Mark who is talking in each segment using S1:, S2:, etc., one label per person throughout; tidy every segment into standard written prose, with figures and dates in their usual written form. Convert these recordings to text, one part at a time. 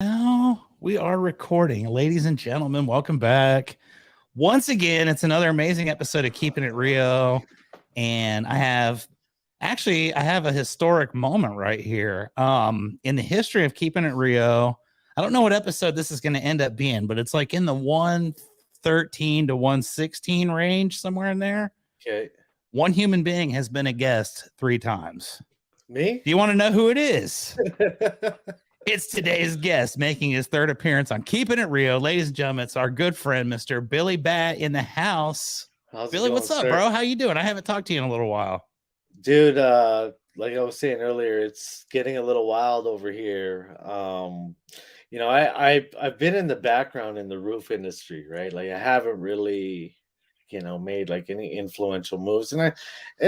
S1: Now we are recording. Ladies and gentlemen, welcome back. Once again, it's another amazing episode of Keeping It Real. And I have a historic moment right here. In the history of Keeping It Real, I don't know what episode this is going to end up being, but it's like in the 113 to 116 range, somewhere in there.
S2: Okay.
S1: One human being has been a guest 3 times.
S2: Me?
S1: Do you want to know who it is? It's today's guest making his 3rd appearance on Keeping It Real. Ladies and gentlemen, it's our good friend, Mr. Billy Batt in the house.
S2: How's
S1: Billy,
S2: it going,
S1: what's up,
S2: sir?
S1: bro? How you doing? I haven't talked to you in a little while.
S2: Dude, like I was saying earlier, it's getting a little wild over here. I've been in the background in the roof industry, right? Like I haven't really, made like any influential moves. And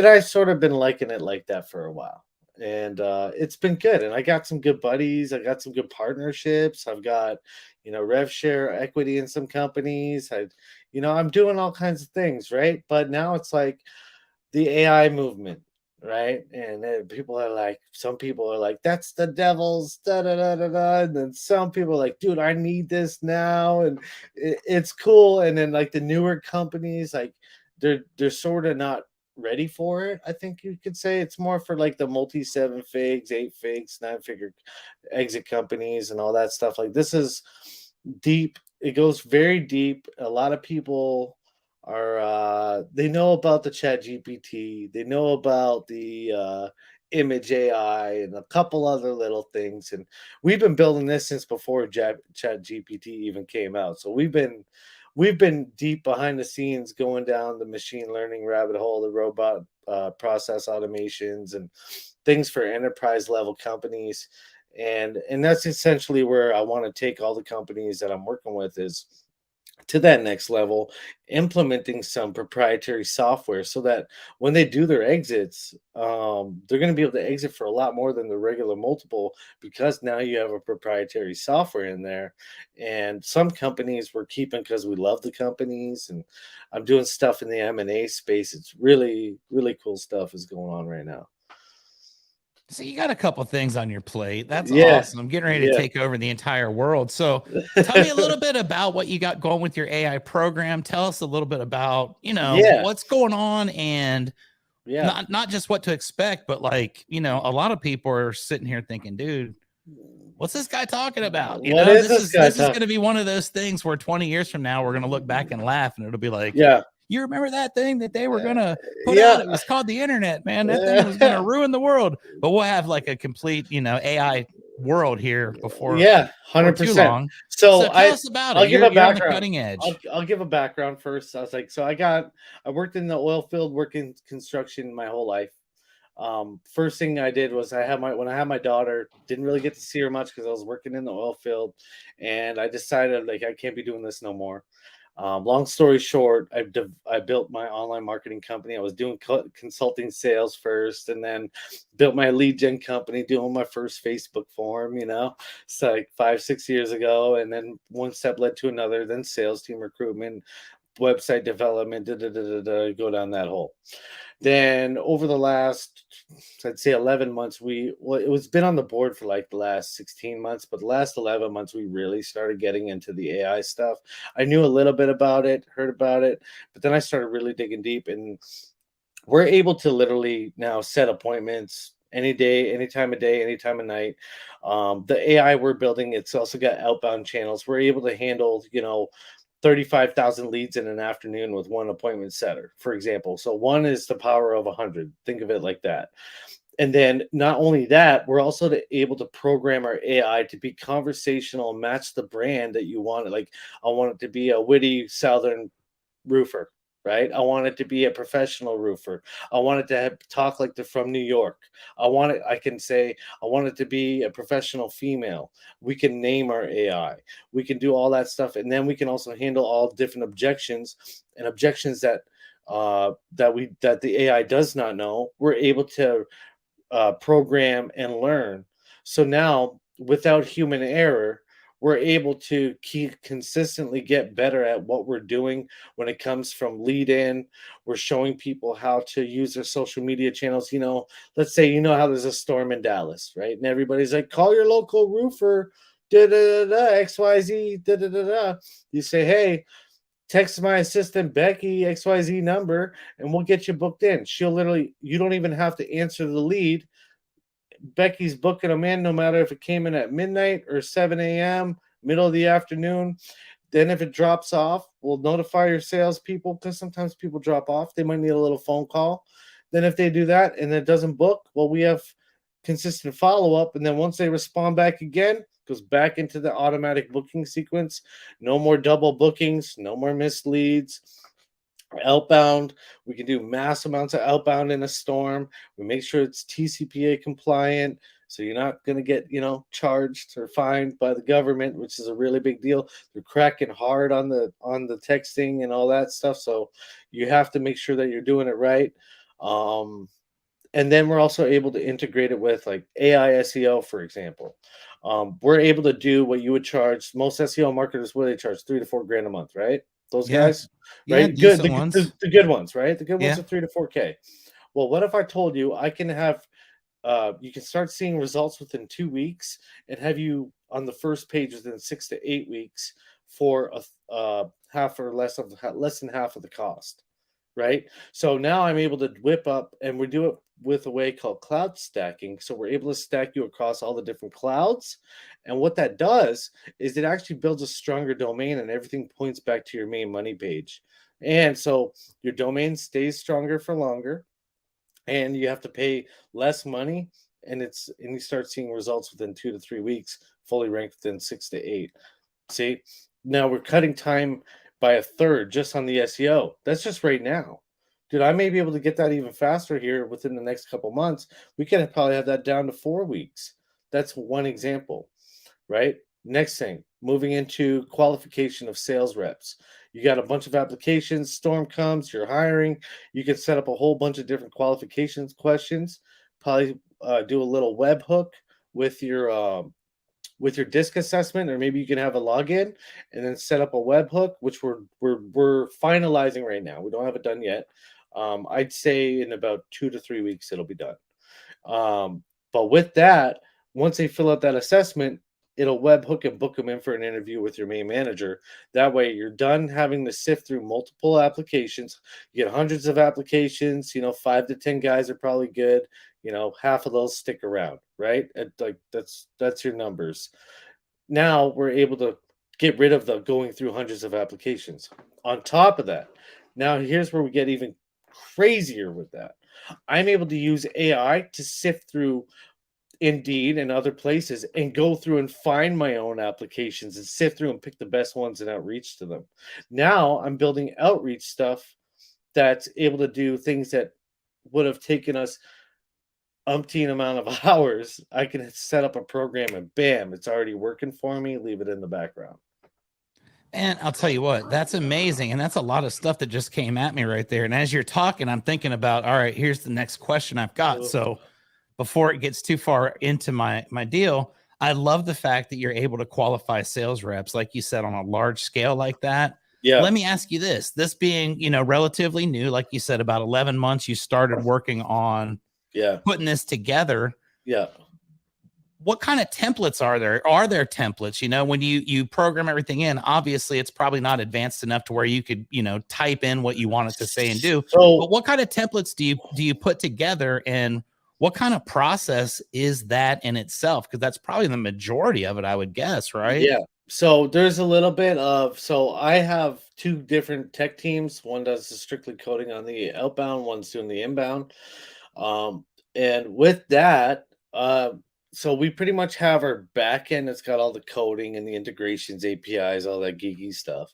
S2: I sort of been liking it like that for a while. And it's been good. And I got some good buddies, I got some good partnerships. I've got, rev share equity in some companies. I'm doing all kinds of things, right? But now it's like the AI movement, right? And then some people are like, that's the devil's da da da da da. And then some people are like, dude, I need this now. And it's cool. And then like the newer companies, like they're sort of not ready for it. I think you could say it's more for like the multi 7 figs, 8 figs, 9-figure exit companies and all that stuff. Like this is deep. It goes very deep. A lot of people are they know about the chat gpt, they know about the image ai and a couple other little things, and we've been building this since before chat gpt even came out. So we've been deep behind the scenes going down the machine learning rabbit hole, the robot process automations and things for enterprise level companies. And that's essentially where I want to take all the companies that I'm working with, is to that next level, implementing some proprietary software so that when they do their exits, they're going to be able to exit for a lot more than the regular multiple, because now you have a proprietary software in there. And some companies we're keeping because we love the companies, and I'm doing stuff in the M&A space. It's really, really cool stuff is going on right now.
S1: So you got a couple things on your plate. That's
S2: Yeah,
S1: awesome. I'm getting ready to
S2: yeah.
S1: take over the entire world. So tell me a little bit about what you got going with your AI program. Tell us a little bit about,
S2: Yeah,
S1: what's going on, and
S2: yeah.
S1: not just what to expect, but like, a lot of people are sitting here thinking, dude, what's this guy talking about?
S2: What is
S1: This
S2: this
S1: is
S2: guy
S1: this is
S2: talking?
S1: going to be one of those things where 20 years from now we're going to look back and laugh, and it'll be like,
S2: Yeah,
S1: you remember that thing that they were going to put out?
S2: yeah.
S1: It was called the internet, man. That thing was going to ruin the world. But we'll have like a complete, AI world here
S2: Yeah,
S1: before too
S2: 100%.
S1: long.
S2: So
S1: So tell us about it.
S2: I'll give
S1: You're
S2: a
S1: you're on the
S2: background.
S1: cutting
S2: I'll
S1: edge.
S2: I'll give a background first. I was like, so I worked in the oil field, working construction my whole life. First thing I did was when I had my daughter, didn't really get to see her much because I was working in the oil field, and I decided like I can't be doing this no more. Long story short, I built my online marketing company. I was doing consulting sales first, and then built my lead gen company, doing my first Facebook form. It's like 5-6 years ago, and then one step led to another. Then sales team recruitment, website development, go down that hole. Then over the last, I'd say 11 months, it was been on the board for like the last 16 months, but the last 11 months, we really started getting into the AI stuff. I knew a little bit about it, heard about it, but then I started really digging deep, and we're able to literally now set appointments any day, any time of day, any time of night. The AI we're building, it's also got outbound channels. We're able to handle, 35,000 leads in an afternoon with one appointment setter, for example. So one is the power of 100. Think of it like that. And then not only that, we're also able to program our AI to be conversational and match the brand that you want. Like I want it to be a witty Southern roofer, right? I want it to be a professional roofer. I want it to talk like they're from New York. I can say, I want it to be a professional female. We can name our AI. We can do all that stuff. And then we can also handle all different objections, and objections that the AI does not know. We're able to program and learn. So now, without human error, we're able to keep consistently get better at what we're doing when it comes from lead in. We're showing people how to use their social media channels. Let's say how there's a storm in Dallas, right? And everybody's like, call your local roofer. da da da da XYZ da da da da. You say, hey, text my assistant Becky XYZ number, and we'll get you booked in. She'll literally, you don't even have to answer the lead. Becky's booking them in, no matter if it came in at midnight or 7 a.m., middle of the afternoon. Then if it drops off, we'll notify your salespeople, because sometimes people drop off. They might need a little phone call. Then if they do that and it doesn't book, well, we have consistent follow-up. And then once they respond back again, goes back into the automatic booking sequence. No more double bookings, no more missed leads. Outbound, we can do mass amounts of outbound in a storm. We make sure it's TCPA compliant, so you're not going to get, charged or fined by the government, which is a really big deal. They're cracking hard on the texting and all that stuff, so you have to make sure that you're doing it right. And then we're also able to integrate it with like AI SEO, for example. We're able to do what you would charge most SEO marketers. What do they charge? $3 to $4 grand a month, right? Those
S1: Yeah.
S2: guys,
S1: Yeah.
S2: right? Good.
S1: Decent ones.
S2: The good ones, right? The good ones
S1: Yeah.
S2: are 3 to 4K. Well, what if I told you I can have you can start seeing results within 2 weeks and have you on the first page within 6 to 8 weeks for a half or less than half of the cost, right? So now I'm able to whip up, and we do it with a way called cloud stacking. So we're able to stack you across all the different clouds. And what that does is it actually builds a stronger domain, and everything points back to your main money page. And so your domain stays stronger for longer, and you have to pay less money. And you start seeing results within 2 to 3 weeks, fully ranked within 6 to 8. See, now we're cutting time by a third just on the SEO. That's just right now. Dude, I may be able to get that even faster here within the next couple months. We can probably have that down to 4 weeks. That's one example, right? Next thing, moving into qualification of sales reps. You got a bunch of applications, storm comes, you're hiring. You can set up a whole bunch of different qualifications questions. Probably do a little webhook with your disc assessment, or maybe you can have a login and then set up a webhook, which we're finalizing right now. We don't have it done yet. I'd say in about 2 to 3 weeks it'll be done. But with that, once they fill out that assessment, it'll webhook and book them in for an interview with your main manager. That way you're done having to sift through multiple applications. You get hundreds of applications, 5 to 10 guys are probably good. Half of those stick around, right? Like that's your numbers. Now we're able to get rid of the going through hundreds of applications. On top of that, now here's where we get even crazier with that. I'm able to use AI to sift through Indeed and other places and go through and find my own applications and sift through and pick the best ones and outreach to them. Now I'm building outreach stuff that's able to do things that would have taken us umpteen amount of hours. I can set up a program and bam, it's already working for me. Leave it in the background.
S1: And I'll tell you what, that's amazing. And that's a lot of stuff that just came at me right there. And as you're talking, I'm thinking about, all right, here's the next question I've got. So before it gets too far into my deal, I love the fact that you're able to qualify sales reps, like you said, on a large scale like that.
S2: Yeah.
S1: Let me ask you this being, relatively new, like you said, about 11 months, you started working on putting this together.
S2: Yeah.
S1: What kind of templates are there? Are there templates? When you program everything in, obviously it's probably not advanced enough to where you could, type in what you want it to say and do. But what kind of templates do you put together, and what kind of process is that in itself? Because that's probably the majority of it, I would guess, right?
S2: Yeah. So there's a little bit of, so I have two different tech teams. One does the strictly coding on the outbound, one's doing the inbound. And with that, so we pretty much have our back end. It's got all the coding and the integrations, APIs, all that geeky stuff.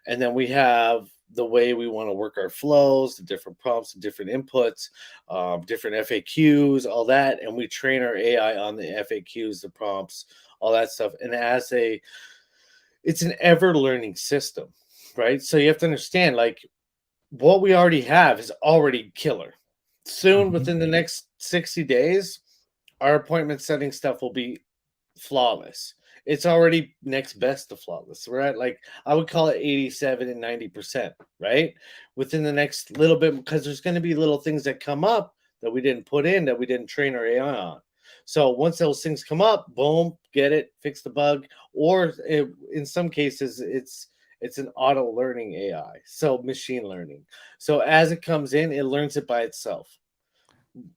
S2: And then we have the way we want to work our flows, the different prompts, the different inputs, different FAQs, all that. And we train our AI on the FAQs, the prompts, all that stuff. And it's an ever learning system, right? So you have to understand, like, what we already have is already killer. Soon, within the next 60 days, our appointment setting stuff will be flawless. It's already next best to flawless. We're at, like, I would call it 87 and 90%, right? Within the next little bit, because there's going to be little things that come up that we didn't put in, that we didn't train our AI on. So once those things come up, boom, get it, fix the bug. Or in some cases, it's an auto learning AI, so machine learning. So as it comes in, it learns it by itself.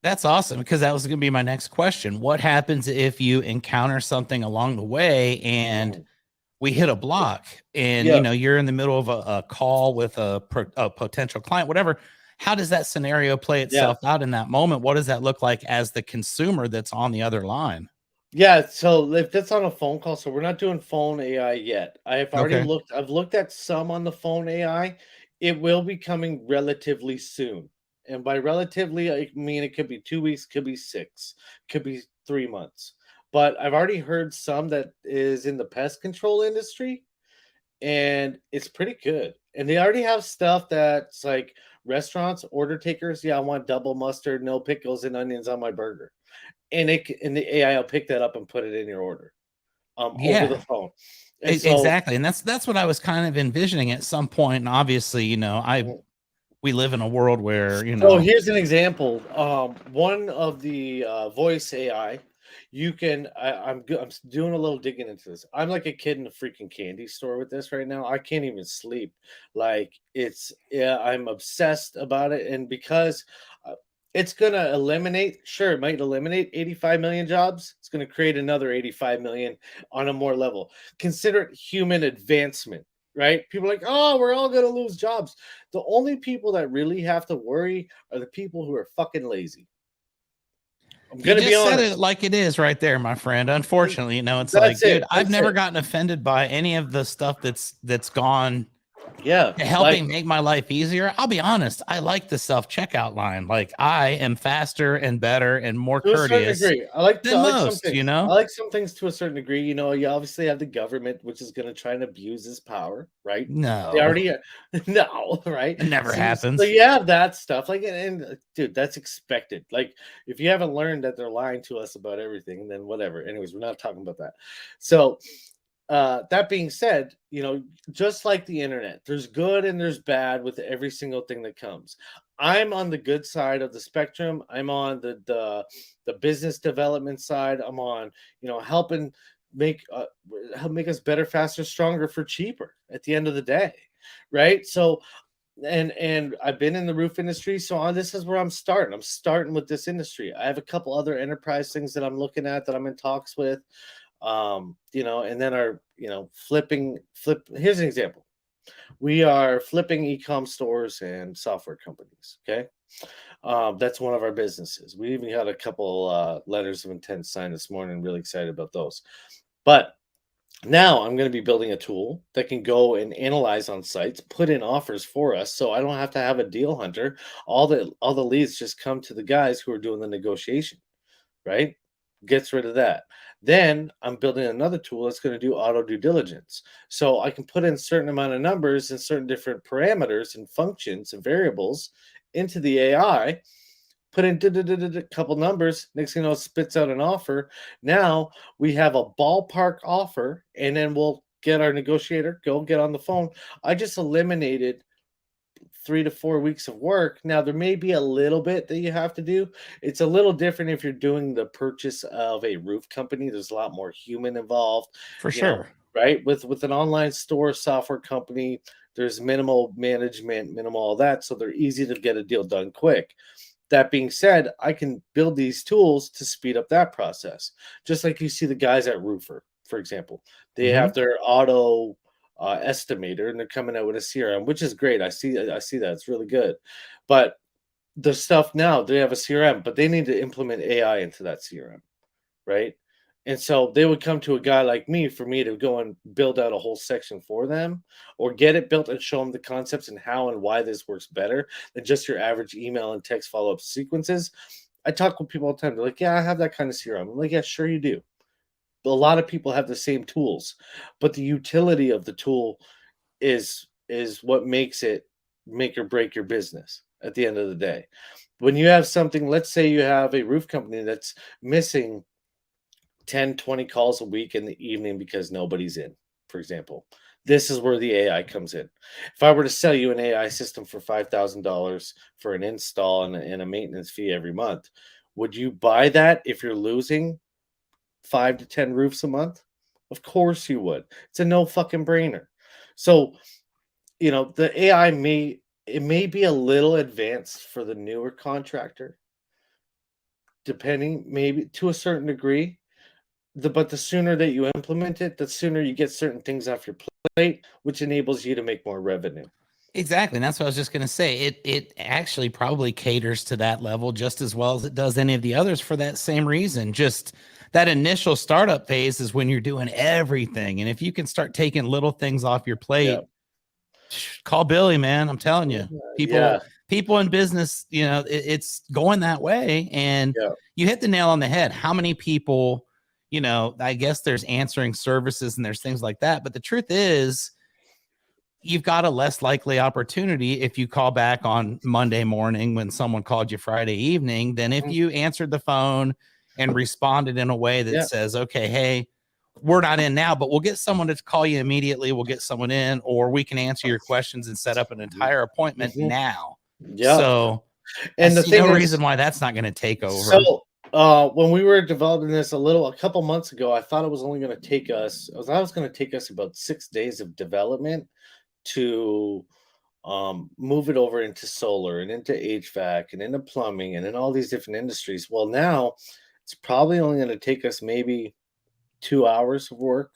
S1: That's awesome, because that was going to be my next question. What happens if you encounter something along the way and
S2: Mhm.
S1: we hit a block, and
S2: Yeah,
S1: you're in the middle of a call with a potential client, whatever? How does that scenario play
S2: yeah.
S1: itself out in that moment? What does that look like as the consumer that's on the other line?
S2: Yeah, so if that's on a phone call, so we're not doing phone AI yet.
S1: Okay.
S2: I've looked at some on the phone AI. It will be coming relatively soon. And by relatively, I mean it could be 2 weeks, could be six, could be 3 months. But I've already heard some that is in the pest control industry, and it's pretty good. And they already have stuff that's like restaurants, order takers. Yeah, I want double mustard, no pickles and onions on my burger, and the AI will pick that up and put it in your order, over the
S1: Yeah.
S2: phone. And so
S1: Exactly, and that's what I was kind of envisioning at some point. And obviously, I
S2: mhm.
S1: we live in a world where
S2: So here's an example. One of the voice AI, I'm doing a little digging into this. I'm like a kid in a freaking candy store with this right now. I can't even sleep. Like yeah, I'm obsessed about it, and because uh, it's gonna eliminate. Sure, it might eliminate 85 million jobs. It's gonna create another 85 million on a more level. Consider it human advancement. Right? People are like, oh, we're all gonna lose jobs. The only people that really have to worry are the people who are fucking lazy. I'm
S1: you
S2: gonna be
S1: just said
S2: honest.
S1: it like it is right there, my friend. Unfortunately, it's
S2: That's
S1: like,
S2: it.
S1: dude, I've
S2: That's
S1: never
S2: it.
S1: gotten offended by any of the stuff that's gone
S2: Yeah, like
S1: helping make my life easier. I'll be honest, I like the self checkout line. Like, I am faster and better and more
S2: to a certain
S1: courteous
S2: degree,
S1: than
S2: I like some
S1: most.
S2: things. I like some things to a certain degree. You obviously have the government, which is going to try and abuse his power, right? They
S1: No,
S2: already no, right?
S1: it never
S2: So
S1: happens.
S2: you have that stuff, like, dude, that's expected. Like, if you haven't learned that they're lying to us about everything, then whatever. Anyways, we're not talking about that. So, that being said, just like the internet, there's good and there's bad with every single thing that comes. I'm on the good side of the spectrum. I'm on the business development side. I'm on, helping make help make us better, faster, stronger for cheaper at the end of the day, right? So, and I've been in the roof industry, so this is where I'm starting. I'm starting with this industry. I have a couple other enterprise things that I'm looking at that I'm in talks with, and then our, flip. Here's an example. We are flipping e-com stores and software companies. Okay. That's one of our businesses. We even got a couple letters of intent signed this morning. Really excited about those. But now I'm going to be building a tool that can go and analyze on sites, put in offers for us, so I don't have to have a deal hunter. All the leads just come to the guys who are doing the negotiation, right? Gets rid of that. Then I'm building another tool that's going to do auto due diligence. So I can put in certain amount of numbers and certain different parameters and functions and variables into the AI, put in a couple numbers. Next thing you know, it spits out an offer. Now we have a ballpark offer, and then we'll get our negotiator, go get on the phone. I just eliminated 3 to 4 weeks of work. Now, there may be a little bit that you have to do. It's a little different if you're doing the purchase of a roof company. There's a lot more human involved,
S1: For
S2: you know,
S1: sure.
S2: right? With an online store software company, there's minimal management, minimal all that, so they're easy to get a deal done quick. That being said, I can build these tools to speed up that process. Just like you see the guys at Roofer, for example, they
S1: Hmm.
S2: have their auto estimator, and they're coming out with a CRM, which is great. I see that it's really good, but the stuff now they have a CRM, but they need to implement AI into that CRM, right? And so they would come to a guy like me for me to go and build out a whole section for them, or get it built and show them the concepts and how and why this works better than just your average email and text follow up sequences. I talk with people all the time. They're like, "Yeah, I have that kind of CRM." I'm like, "Yeah, sure you do." But a lot of people have the same tools, but the utility of the tool is what makes it make or break your business at the end of the day. When you have something, let's say you have a roof company that's missing 10, 20 calls a week in the evening because nobody's in, for example. This is where the AI comes in. If I were to sell you an AI system for $5,000 for an install and a maintenance fee every month, Would you buy that if you're losing 5 to 10 roofs a month? Of course you would. It's a no fucking brainer. So, the AI may be a little advanced for the newer contractor, depending maybe to a certain degree. But the sooner that you implement it, the sooner you get certain things off your plate, which enables you to make more revenue.
S1: Exactly. And that's what I was just going to say. It actually probably caters to that level just as well as it does any of the others for that same reason. Just that initial startup phase is when you're doing everything. And if you can start taking little things off your
S2: Yeah.
S1: plate, call Billy, man. I'm telling you,
S2: Yeah.
S1: people in business, it's going that way. And
S2: Yeah.
S1: you hit the nail on the head. How many people, I guess there's answering services and there's things like that. But the truth is, you've got a less likely opportunity if you call back on Monday morning when someone called you Friday evening than if you answered the phone and responded in a way that says, okay, hey, we're not in now, but we'll get someone to call you immediately. We'll get someone in, or we can answer your questions and set up an entire appointment now.
S2: Yeah.
S1: So
S2: And
S1: I
S2: the
S1: see
S2: thing
S1: no
S2: is,
S1: reason why that's not going to take over.
S2: so when we were developing this a couple months ago, I thought it was only going to take us. I was going to take us about 6 days of development to move it over into solar and into HVAC and into plumbing and in all these different industries. Well, now it's probably only going to take us maybe 2 hours of work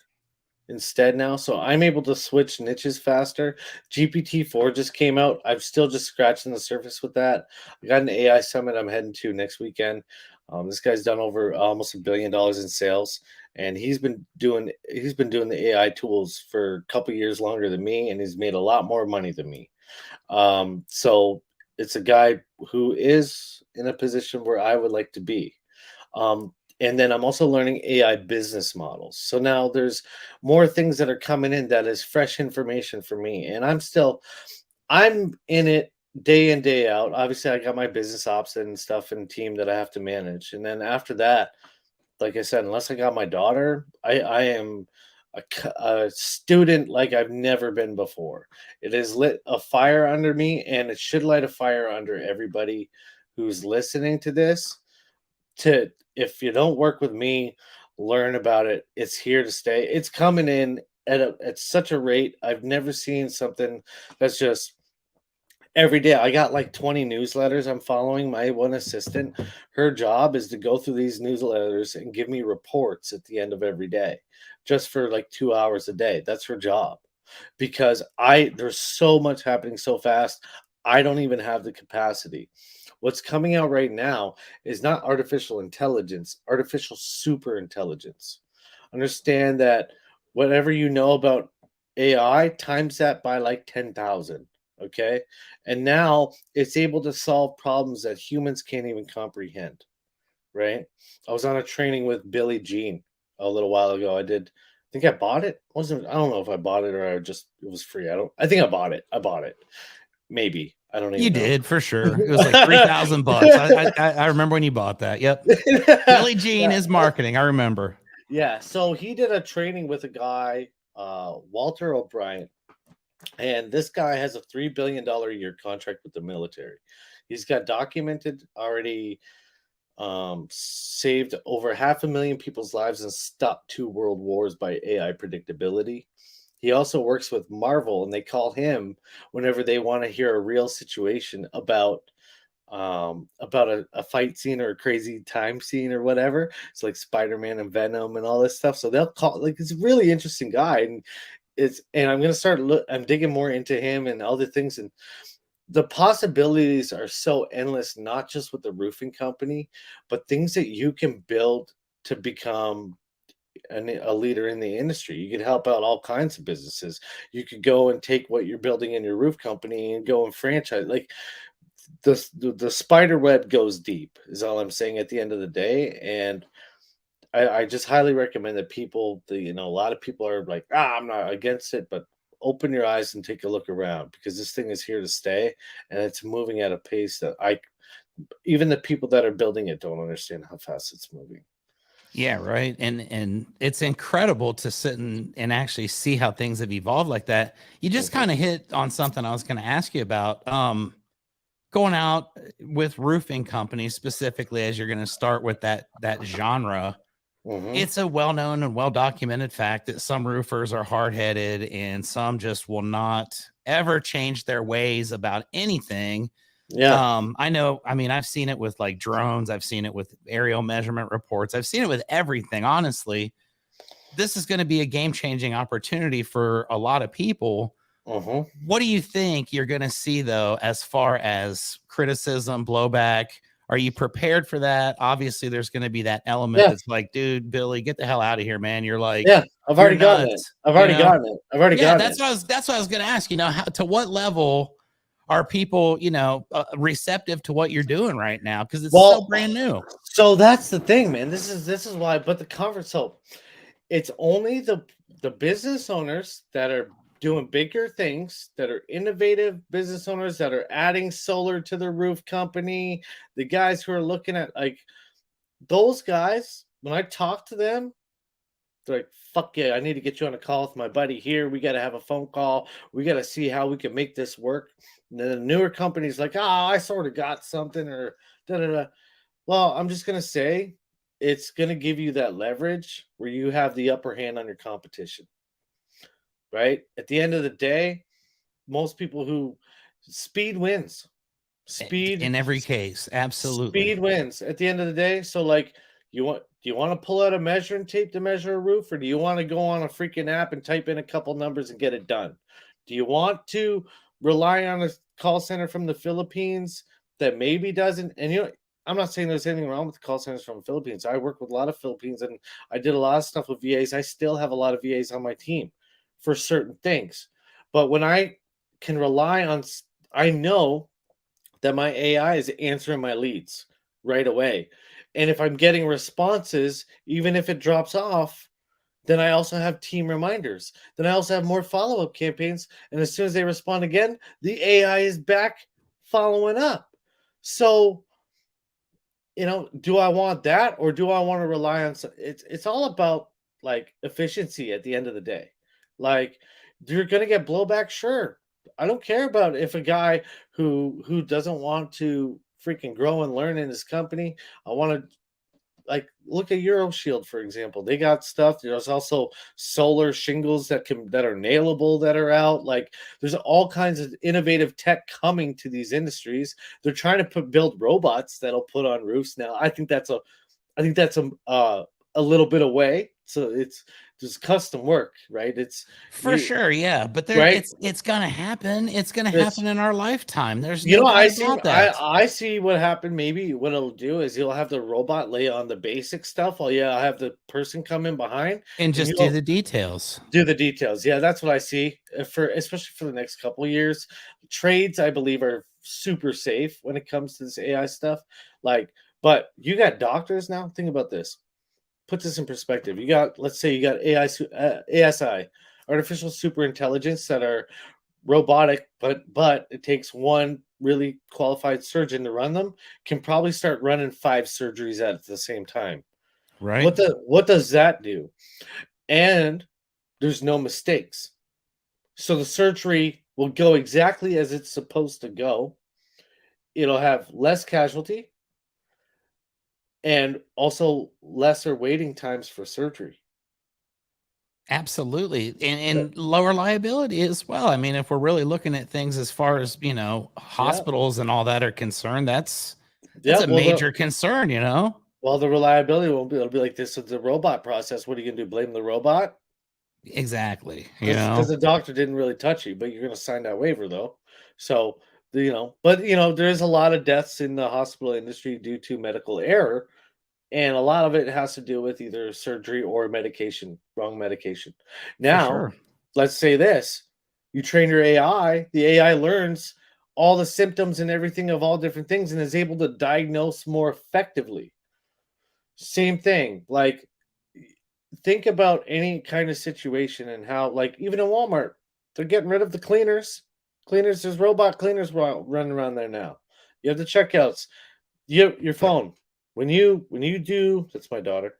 S2: instead now. So I'm able to switch niches faster. GPT-4 just came out. I'm still just scratching the surface with that. I got an AI summit I'm heading to next weekend. This guy's done over almost $1 billion in sales, and he's been doing the AI tools for a couple years longer than me, and he's made a lot more money than me. So it's a guy who is in a position where I would like to be. And then I'm also learning AI business models. So now there's more things that are coming in that is fresh information for me. And I'm in it day in, day out. Obviously, I got my business ops and stuff and team that I have to manage. And then after that, like I said, unless I got my daughter, I am a student like I've never been before. It has lit a fire under me, and it should light a fire under everybody who's listening to this. If you don't work with me, learn about it. It's here to stay. It's coming in at such a rate I've never seen something that's just every day. I got like 20 newsletters I'm following. My one assistant, her job is to go through these newsletters and give me reports at the end of every day, just for like 2 hours a day. That's her job, because there's so much happening so fast. I don't even have the capacity. What's coming out right now is not artificial intelligence, artificial super intelligence. Understand that whatever you know about AI, times that by like 10,000. Okay. And now it's able to solve problems that humans can't even comprehend. Right. I was on a training with Billy Jean a little while ago. I think I bought it. I don't know if I bought it or it was free. I think I bought it. Maybe. I don't even
S1: You
S2: know.
S1: did for sure. It was like $3,000. I remember when you bought that. Yep. Billy Jean is marketing. I remember.
S2: Yeah. So he did a training with a guy, Walter O'Brien, and this guy has a $3 billion a year contract with the military. He's got documented already, saved over 500,000 people's lives and stopped 2 world wars by AI predictability. He also works with Marvel, and they call him whenever they want to hear a real situation about a fight scene or a crazy time scene or whatever. It's like Spider-Man and Venom and all this stuff. So they'll call, like, it's a really interesting guy, and I'm gonna I'm digging more into him and all the things, and the possibilities are so endless, not just with the roofing company, but things that you can build to become a leader in the industry. You could help out all kinds of businesses. You could go and take what you're building in your roof company and go and franchise. Like the spider web goes deep, is all I'm saying at the end of the day. And I just highly recommend that people, a lot of people are like, I'm not against it, but open your eyes and take a look around, because this thing is here to stay, and it's moving at a pace that even the people that are building it don't understand how fast it's moving.
S1: Yeah, right. And it's incredible to sit and actually see how things have evolved like that. You just kind of hit on something I was going to ask you about. going out with roofing companies specifically, as you're going to start with that genre, it's a well-known and well-documented fact that some roofers are hard-headed and some just will not ever change their ways about anything.
S2: Yeah.
S1: I know, I mean, I've seen it with like drones, I've seen it with aerial measurement reports, I've seen it with everything. Honestly, this is going to be a game-changing opportunity for a lot of people. What do you think you're going to see, though, as far as criticism, blowback? Are you prepared for that? Obviously, there's going to be that element that's like, dude, Billy, get the hell out of here, man. You're like,
S2: yeah, I've
S1: you're
S2: already gotten it.
S1: nuts.
S2: I've
S1: You
S2: already
S1: know?
S2: gotten it. I've already
S1: Yeah,
S2: gotten
S1: that's
S2: it.
S1: what I was going to ask. You know, how, to what level are people, you know, receptive to what you're doing right now? Because it's so brand new.
S2: So that's the thing, man. This is why. But the conference, so it's only the business owners that are doing bigger things, that are innovative business owners that are adding solar to their roof company. The guys who are looking at like those guys. When I talk to them, they're like, "Fuck yeah, I need to get you on a call with my buddy here. We got to have a phone call. We got to see how we can make this work." And then the newer companies like, "Ah, I sort of got something," or da da da. Well, I'm just gonna say it's gonna give you that leverage where you have the upper hand on your competition, right? At the end of the day, most people who speed wins. Speed
S1: In every case, absolutely.
S2: speed wins at the end of the day. So like do you want to pull out a measuring tape to measure a roof, or do you want to go on a freaking app and type in a couple numbers and get it done? Do you want to rely on a call center from the Philippines that maybe doesn't, and you know, I'm not saying there's anything wrong with the call centers from the Philippines. I work with a lot of Philippines and I did a lot of stuff with VAs. I still have a lot of VAs on my team for certain things. But when I can rely on, I know that my AI is answering my leads right away. And if I'm getting responses, even if it drops off, then I also have team reminders. Then I also have more follow up campaigns. And as soon as they respond again, the AI is back following up. So, you know, do I want that or do I want to rely on it's all about like efficiency at the end of the day. Like you're going to get blowback, sure. I don't care about if a guy who doesn't want to freaking grow and learn in his company. I want to like look at EuroShield for example. They got stuff. There's also solar shingles that are nailable that are out. Like there's all kinds of innovative tech coming to these industries. They're trying to build robots that'll put on roofs now. I think that's a little bit away. So it's just custom work, right? It's
S1: For
S2: you
S1: sure, yeah, but
S2: right.
S1: it's gonna happen. It's gonna
S2: It's
S1: happen in our lifetime. There's
S2: you
S1: no
S2: know,
S1: doubt about that.
S2: I see what happened. Maybe what it'll do is you'll have the robot lay on the basic stuff while I have the person come in behind
S1: And
S2: and
S1: just do
S2: you'll
S1: the details.
S2: do the details. Yeah, that's what I see for especially for the next couple of years. Trades, I believe, are super safe when it comes to this AI stuff. Like, but you got doctors now. Think about this. Put this in perspective. You got, let's say, you got ASI, artificial super intelligence that are robotic, but it takes one really qualified surgeon to run them. Can probably start running 5 surgeries at the same time.
S1: Right?
S2: What does that do? And there's no mistakes. So the surgery will go exactly as it's supposed to go. It'll have less casualty and also lesser waiting times for surgery.
S1: Absolutely. And lower liability as well. I mean, if we're really looking at things as far as, you know,
S2: Yeah.
S1: hospitals and all that are concerned, that's
S2: Yeah.
S1: a major concern, you know?
S2: Well, the reliability won't be. It'll be like this is the robot process. What are you gonna do? Blame the robot?
S1: Exactly. You
S2: Because
S1: know?
S2: the doctor didn't really touch you, but you're gonna sign that waiver though. So you know, but you know, there's a lot of deaths in the hospital industry due to medical error, and a lot of it has to do with either surgery or medication, wrong medication.
S1: For
S2: Now,
S1: sure.
S2: let's say this: you train your AI, the AI learns all the symptoms and everything of all different things, and is able to diagnose more effectively. Same thing, like think about any kind of situation and how, like, even in Walmart, they're getting rid of the cleaners. Cleaners, there's robot cleaners running around there now. You have the checkouts. Your phone. When you do, that's my daughter.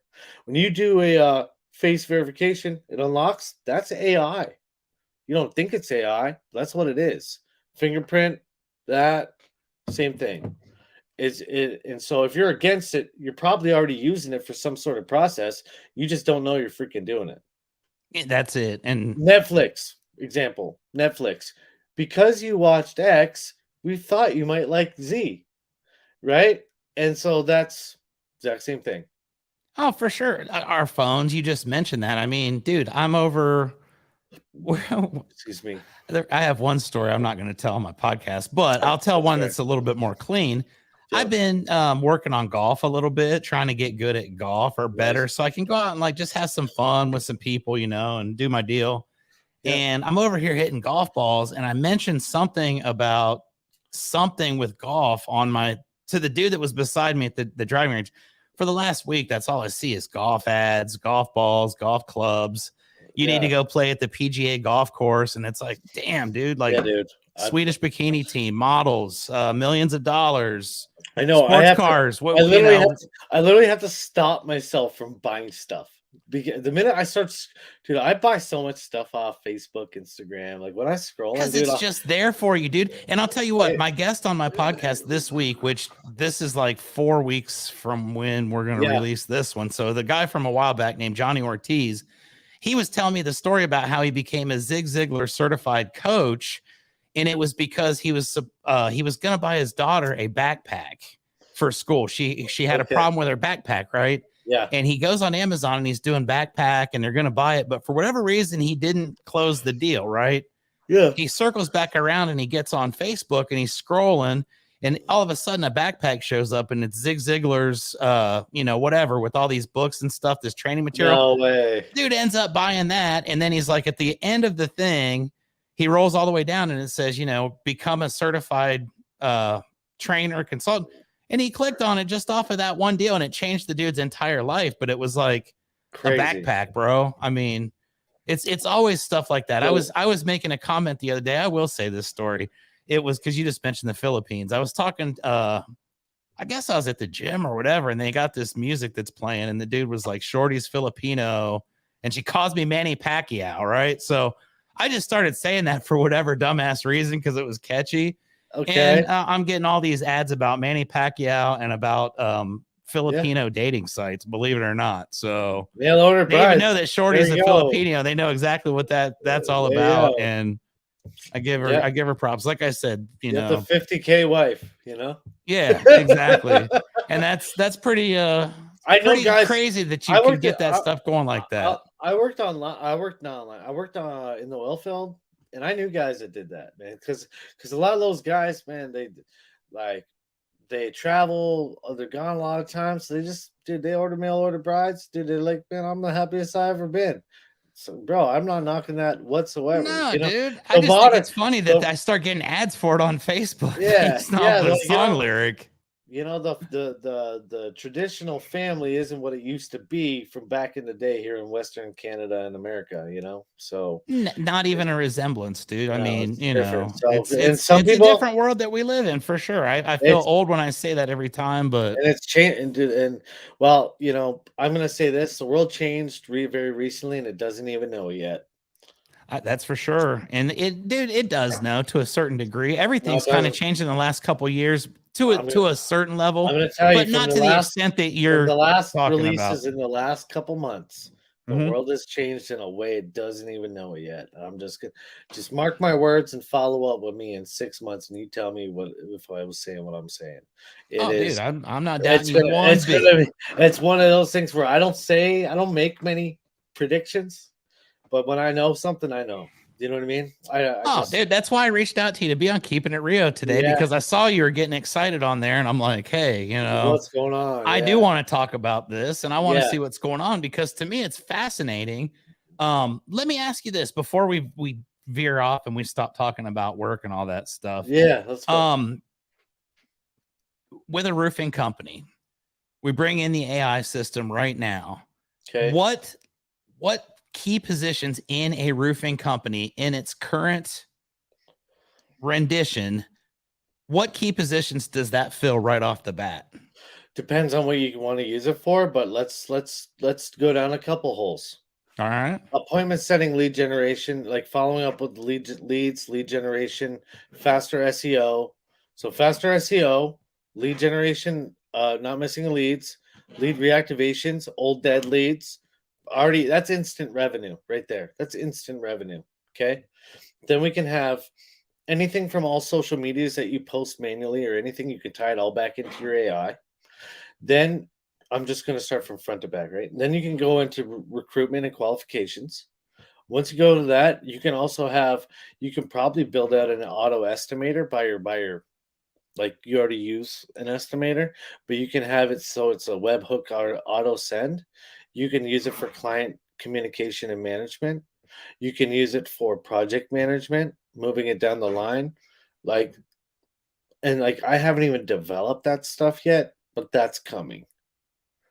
S2: When you do a face verification, it unlocks. That's AI. You don't think it's AI. That's what it is. Fingerprint. That. Same thing. And so if you're against it, you're probably already using it for some sort of process. You just don't know you're freaking doing it.
S1: That's it. And
S2: Netflix, example, Netflix. Because you watched X, we thought you might like Z, right? And so that's exact same thing.
S1: oh, for sure. Our phones, you just mentioned that. I mean, dude, I'm over.
S2: Excuse me.
S1: I have one story I'm not going to tell on my podcast, but I'll tell one
S2: fair.
S1: that's a little bit more clean. I've
S2: Yep.
S1: been working on golf a little bit, trying to get good at golf or better,
S2: Nice.
S1: so I can go out and like just have some fun with some people, you know, and do my deal.
S2: Yep.
S1: And I'm over here hitting golf balls, and I mentioned something about something with golf on my to the dude that was beside me at the driving range. For the last week, that's all I see is golf ads, golf balls, golf clubs. You need to go play at the PGA golf course, and it's like, damn, dude, like
S2: Yeah, dude.
S1: Swedish bikini team, models, millions of dollars,
S2: I know.
S1: sports cars.
S2: I
S1: What you
S2: literally
S1: know?
S2: I literally have to stop myself from buying stuff. Because the minute I start, dude, I buy so much stuff off Facebook, Instagram. Like when I scroll,
S1: Because
S2: dude,
S1: it's just there for you, dude. And I'll tell you what, my guest on my podcast this week, which this is like 4 weeks from when we're going to release this one. So the guy from a while back named Johnny Ortiz, he was telling me the story about how he became a Zig Ziglar certified coach. And it was because he was going to buy his daughter a backpack for school. She had a problem with her backpack, right?
S2: Yeah.
S1: And he goes on Amazon and he's doing backpack and they're going to buy it. But for whatever reason, he didn't close the deal, right?
S2: Yeah.
S1: He circles back around and he gets on Facebook and he's scrolling. And all of a sudden, a backpack shows up and it's Zig Ziglar's, whatever, with all these books and stuff, this training material.
S2: No way.
S1: Dude ends up buying that. And then he's like, at the end of the thing, he rolls all the way down and it says, become a certified trainer, consultant. And he clicked on it just off of that one deal and it changed the dude's entire life. But it was like
S2: Crazy.
S1: a backpack, bro. I mean, it's always stuff like that. I was making a comment the other day. I will say this story. It was because you just mentioned the Philippines. I was talking, I guess I was at the gym or whatever, and they got this music that's playing, and the dude was like, Shorty's Filipino, and she calls me Manny Pacquiao, right? So I just started saying that for whatever dumbass reason because it was catchy.
S2: Okay.
S1: And I'm getting all these ads about Manny Pacquiao and about Filipino dating sites, believe it or not. So
S2: mail order
S1: they even know that Shorty's a Filipino. They know exactly what that's all about. And I give her props. Like I said, you know,
S2: the 50K wife,
S1: Yeah, exactly. And that's pretty
S2: I know, guys,
S1: crazy that you can get that stuff going like that.
S2: I worked online. I worked in the oil field, and I knew guys that did that, man. Because a lot of those guys, man, they travel, they're gone a lot of times. So they order mail order brides. Dude, they're like, man, I'm the happiest I ever been. So, bro, I'm not knocking that whatsoever.
S1: No, dude. I just think it's funny that I start getting ads for it on Facebook.
S2: Yeah,
S1: it's not the song lyric.
S2: The traditional family isn't what it used to be from back in the day here in Western Canada and America, so
S1: not even a resemblance, dude. I mean,
S2: it's
S1: a different world that we live in for sure. I feel old when I say that every time, but
S2: and it's changed. And well, I'm gonna say this: the world changed very recently, and it doesn't even know it yet.
S1: That's for sure. And it does know to a certain degree. Everything's kind of changed in the last couple of years to a certain level,
S2: I'm going to tell you,
S1: but not to the extent that you're
S2: the last
S1: releases
S2: about. In the last couple months. The world has changed in a way it doesn't even know it yet. I'm just mark my words and follow up with me in 6 months, and you tell me if I was saying what I'm saying.
S1: Dude, I'm not doubting you one
S2: bit. It's one of those things where I don't make many predictions. But when I know something, I know. You know what I mean?
S1: Dude, that's why I reached out to you to be on Keeping It Rio today because I saw you were getting excited on there, and I'm like, hey,
S2: what's going on?
S1: I do want to talk about this, and I want to see what's going on because to me it's fascinating. Let me ask you this before we veer off and we stop talking about work and all that stuff.
S2: Yeah, let's go.
S1: With a roofing company, we bring in the AI system right now.
S2: Okay.
S1: What key positions in a roofing company in its current rendition, what key positions does that fill right off the bat?
S2: Depends on what you want to use it for, but let's go down a couple holes.
S1: All right.
S2: Appointment setting, lead generation, like following up with lead generation, faster SEO, So faster SEO, lead generation, not missing leads, lead reactivations, old dead leads. Already, that's instant revenue right there. That's instant revenue. Okay. Then we can have anything from all social medias that you post manually or anything, you can tie it all back into your AI. Then I'm just going to start from front to back, right? Then you can go into recruitment and qualifications. Once you go to that, you can also have, you can probably build out an auto estimator by your, like you already use an estimator, but you can have it so it's a webhook or auto send. You can use it for client communication and management. You can use it for project management, moving it down the line. Like, and like I haven't even developed that stuff yet, but that's coming.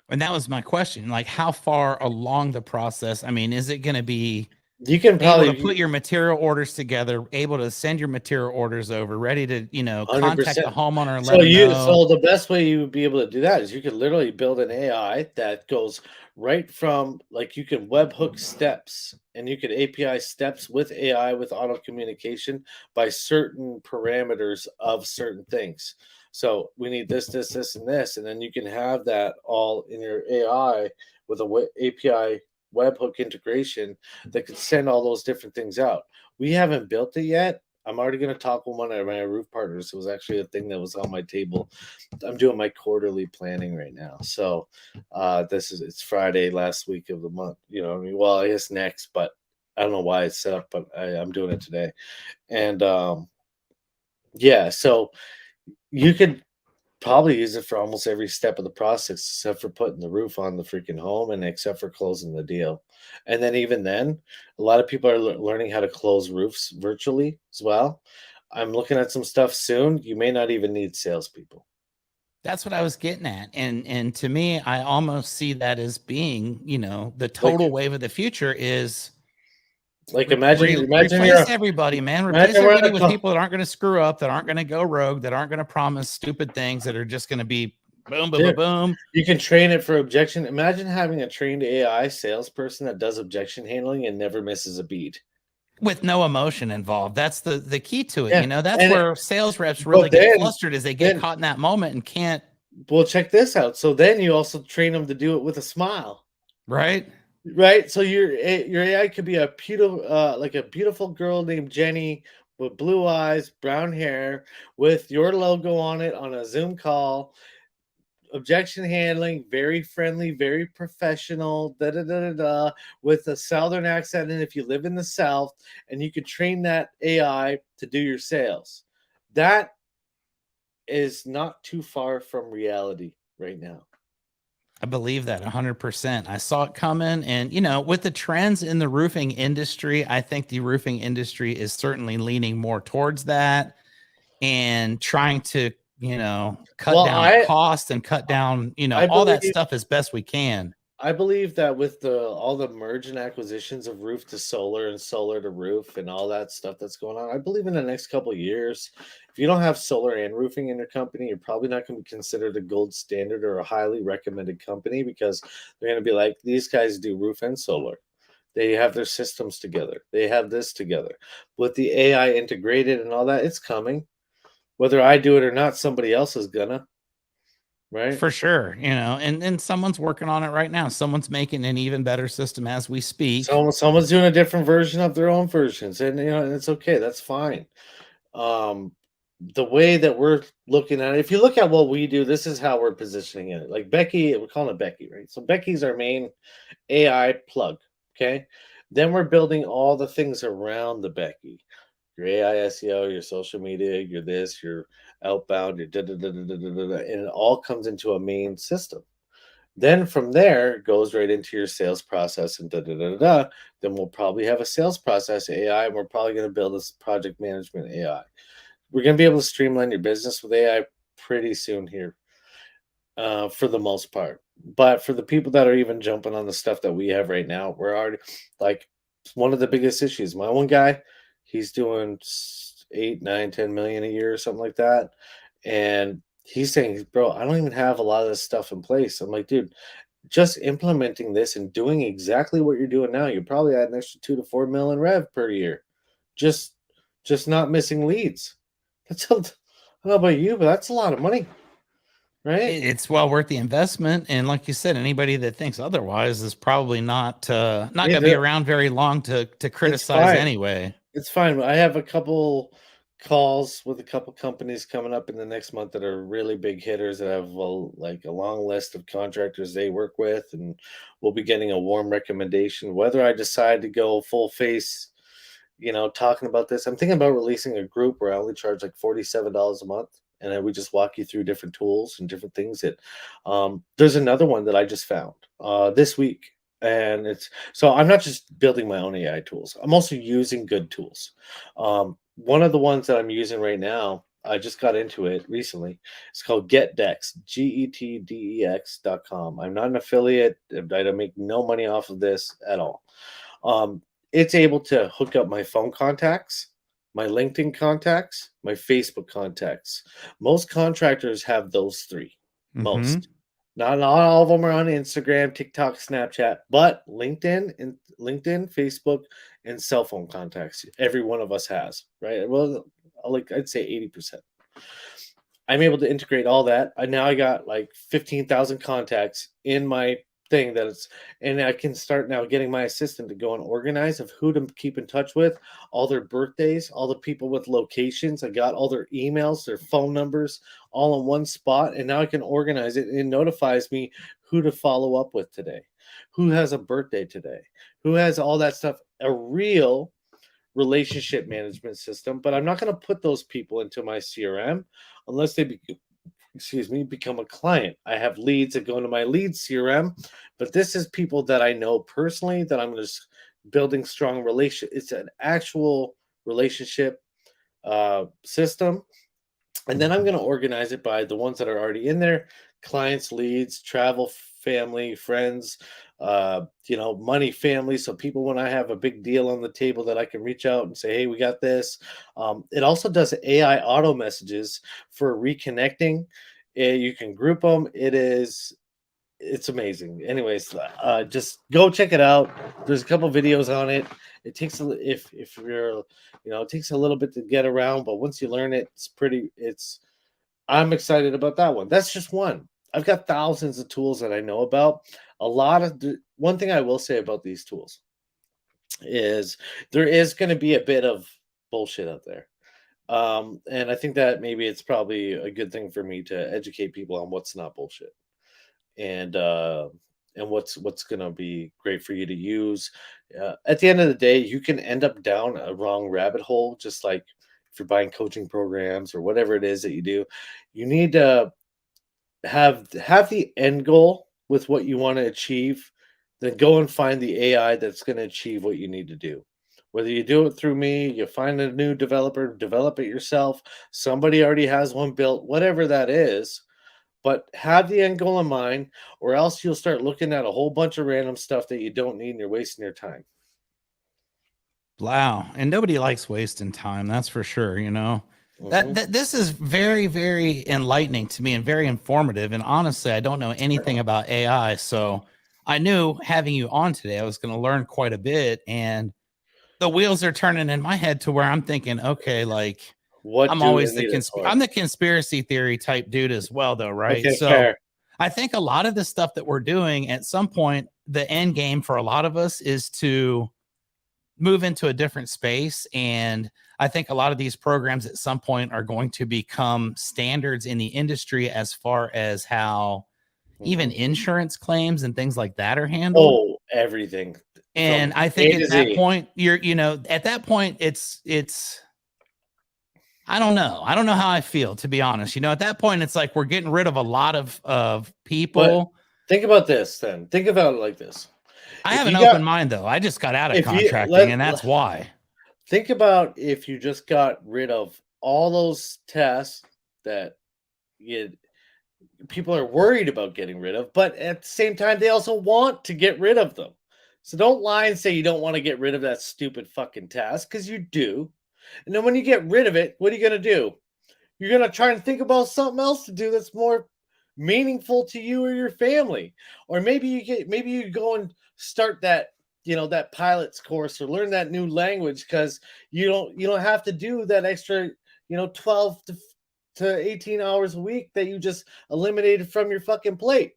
S1: And that was my question. Like, how far along the process? I mean, is it going to be
S2: You can
S1: able to
S2: probably
S1: put your material orders together, able to send your material orders over, ready to, contact the
S2: 100%.
S1: homeowner and let
S2: So
S1: them
S2: you
S1: know?
S2: so the best way you would be able to do that is you could literally build an AI that goes right from, like, you can webhook steps and you could API steps with AI with auto communication by certain parameters of certain things. So we need this, and this, and then you can have that all in your AI with a API webhook integration that could send all those different things out. We haven't built it yet. I'm already going to talk with one of my roof partners. It was actually a thing that was on my table. I'm doing my quarterly planning right now. So it's Friday last week of the month. I mean, well, I guess next, but I don't know why it's set up, but I'm doing it today. And yeah, so you could probably use it for almost every step of the process, except for putting the roof on the freaking home and except for closing the deal. And then even then, a lot of people are learning how to close roofs virtually as well. I'm looking at some stuff soon. You may not even need salespeople.
S1: That's what I was getting at. And to me, I almost see that as being, the
S2: Like,
S1: total wave of the future is
S2: imagine
S1: replace everybody, man. Replace
S2: imagine we're
S1: everybody
S2: in a
S1: with people that aren't going to screw up, that aren't going to go rogue, that aren't going to promise stupid things, that are just going to be boom, boom, boom,
S2: dude.
S1: boom.
S2: You can train it for objection. Imagine having a trained AI salesperson that does objection handling and never misses a beat.
S1: With no emotion involved. That's the key to it.
S2: Yeah,
S1: That's
S2: and
S1: where sales reps really
S2: but
S1: get flustered, as they get
S2: then
S1: caught in that moment and can't.
S2: well, check this out. So then you also train them to do it with a smile,
S1: Right.
S2: right? So your AI could be a beautiful, like a beautiful girl named Jenny with blue eyes, brown hair, with your logo on it on a Zoom call. Objection handling, very friendly, very professional, da da da da da, with a southern accent. And if you live in the South, and you could train that AI to do your sales, that is not too far from reality right now.
S1: I believe that 100%. I saw it coming. And, with the trends in the roofing industry, I think the roofing industry is certainly leaning more towards that and trying to, cut
S2: Well,
S1: down cost and cut down,
S2: I
S1: all that
S2: believe
S1: stuff as best we can.
S2: I believe that with all the merge and acquisitions of roof to solar and solar to roof and all that stuff that's going on, I believe in the next couple of years, if you don't have solar and roofing in your company, you're probably not going to be considered a gold standard or a highly recommended company, because they're going to be like, these guys do roof and solar. They have their systems together. They have this together. With the AI integrated and all that, it's coming. Whether I do it or not, somebody else is gonna, right?
S1: For sure, and someone's working on it right now. Someone's making an even better system as we speak.
S2: Someone's doing a different version of their own versions, and and it's okay. That's fine. Um, the way that we're looking at it, if you look at what we do, this is how we're positioning it. Like Becky, we're calling it Becky, right? So Becky's our main AI plug. Okay. Then we're building all the things around the Becky. Your AI SEO, your social media, your this, your outbound, your da da da da da da da, and it all comes into a main system. Then from there, it goes right into your sales process and da da da da da. Then we'll probably have a sales process AI, and we're probably going to build this project management AI. We're going to be able to streamline your business with AI pretty soon here, for the most part. But for the people that are even jumping on the stuff that we have right now, we're already, like, one of the biggest issues. My one guy, he's doing 8, 9, 10 million a year or something like that. And he's saying, bro, I don't even have a lot of this stuff in place. I'm like, dude, just implementing this and doing exactly what you're doing now, you're probably at an extra 2 to 4 million rev per year. Just just not missing leads. That's a, I don't know about you, but that's a lot of money, right?
S1: It's well worth the investment. And like you said, anybody that thinks otherwise is probably not
S2: Yeah,
S1: going to be around very long to
S2: it's
S1: criticize
S2: fine.
S1: anyway.
S2: It's fine. I have a couple calls with a couple companies coming up in the next month that are really big hitters that have like a long list of contractors they work with, and we'll be getting a warm recommendation. Whether I decide to go full face, talking about this, I'm thinking about releasing a group where I only charge like $47 a month, and then we just walk you through different tools and different things that. There's another one that I just found this week, and it's so I'm not just building my own AI tools. I'm also using good tools. One of the ones that I'm using right now, I just got into it recently. It's called GetDex, GetDex.com. I'm not an affiliate. I don't make no money off of this at all. Um, it's able to hook up my phone contacts, my LinkedIn contacts, my Facebook contacts. Most contractors have those three.
S1: Mm-hmm.
S2: Most. Not all of them are on Instagram, TikTok, Snapchat, but LinkedIn, Facebook, and cell phone contacts. Every one of us has, right? Well, like I'd say 80%. I'm able to integrate all that. Now I got like 15,000 contacts in my thing and I can start now getting my assistant to go and organize of who to keep in touch with, all their birthdays, all the people with locations. I got all their emails, their phone numbers, all in one spot. And now I can organize it. It notifies me who to follow up with today, who has a birthday today, who has all that stuff. A real relationship management system, but I'm not going to put those people into my CRM unless they become a client. I have leads that go into my lead CRM, but this is people that I know personally that I'm just building strong relation. It's an actual relationship system, and then I'm going to organize it by the ones that are already in there: clients, leads, travel, family, friends, money, family. So people, when I have a big deal on the table, that I can reach out and say, hey, we got this. It also does AI auto messages for reconnecting. You can group them. It's amazing. Anyways, just go check it out. There's a couple videos on it. It takes if you're, it takes a little bit to get around, but once you learn it, I'm excited about that one. That's just one. I've got thousands of tools that I know about. One thing I will say about these tools is there is going to be a bit of bullshit out there. And I think that maybe it's probably a good thing for me to educate people on what's not bullshit, and what's going to be great for you to use. At the end of the day, you can end up down a wrong rabbit hole, just like if you're buying coaching programs or whatever it is that you do. You need to have the end goal with what you want to achieve, then go and find the AI that's going to achieve what you need to do. Whether you do it through me, you find a new developer, develop it yourself, somebody already has one built, whatever that is, but have the end goal in mind, or else you'll start looking at a whole bunch of random stuff that you don't need and you're wasting your time.
S1: Wow. And nobody likes wasting time. That's for sure.
S2: Hmm.
S1: That this is very, very enlightening to me and very informative. And honestly, I don't know anything about AI. So I knew having you on today, I was going to learn quite a bit. And the wheels are turning in my head to where I'm thinking, okay, like
S2: What
S1: I'm
S2: do we
S1: always
S2: need it for?
S1: I'm the conspiracy theory type dude as well, though, right?
S2: Okay,
S1: So
S2: fair.
S1: I think a lot of the stuff that we're doing at some point, the end game for a lot of us is to move into a different space. And I think a lot of these programs at some point are going to become standards in the industry as far as how even
S2: Mhm.
S1: insurance claims and things like that are handled.
S2: Oh, everything
S1: And
S2: from
S1: I think
S2: A to
S1: at that
S2: Z.
S1: point, at that point, it's I don't know. I don't know how I feel, to be honest. At that point, it's like we're getting rid of a lot of
S2: But
S1: people.
S2: think about this then. Think about it like this.
S1: I
S2: If
S1: have an
S2: you got
S1: open mind, though. I just got out of
S2: if you
S1: contracting, and that's why.
S2: think about if you just got rid of all those tests that you people are worried about getting rid of, but at the same time they also want to get rid of them. So don't lie and say you don't want to get rid of that stupid fucking task, because you do. And then when you get rid of it, what are you going to do? You're going to try and think about something else to do that's more meaningful to you or your family. Or maybe you go and start that pilot's course, or learn that new language, because you don't have to do that extra 12 to to 18 hours a week that you just eliminated from your fucking plate.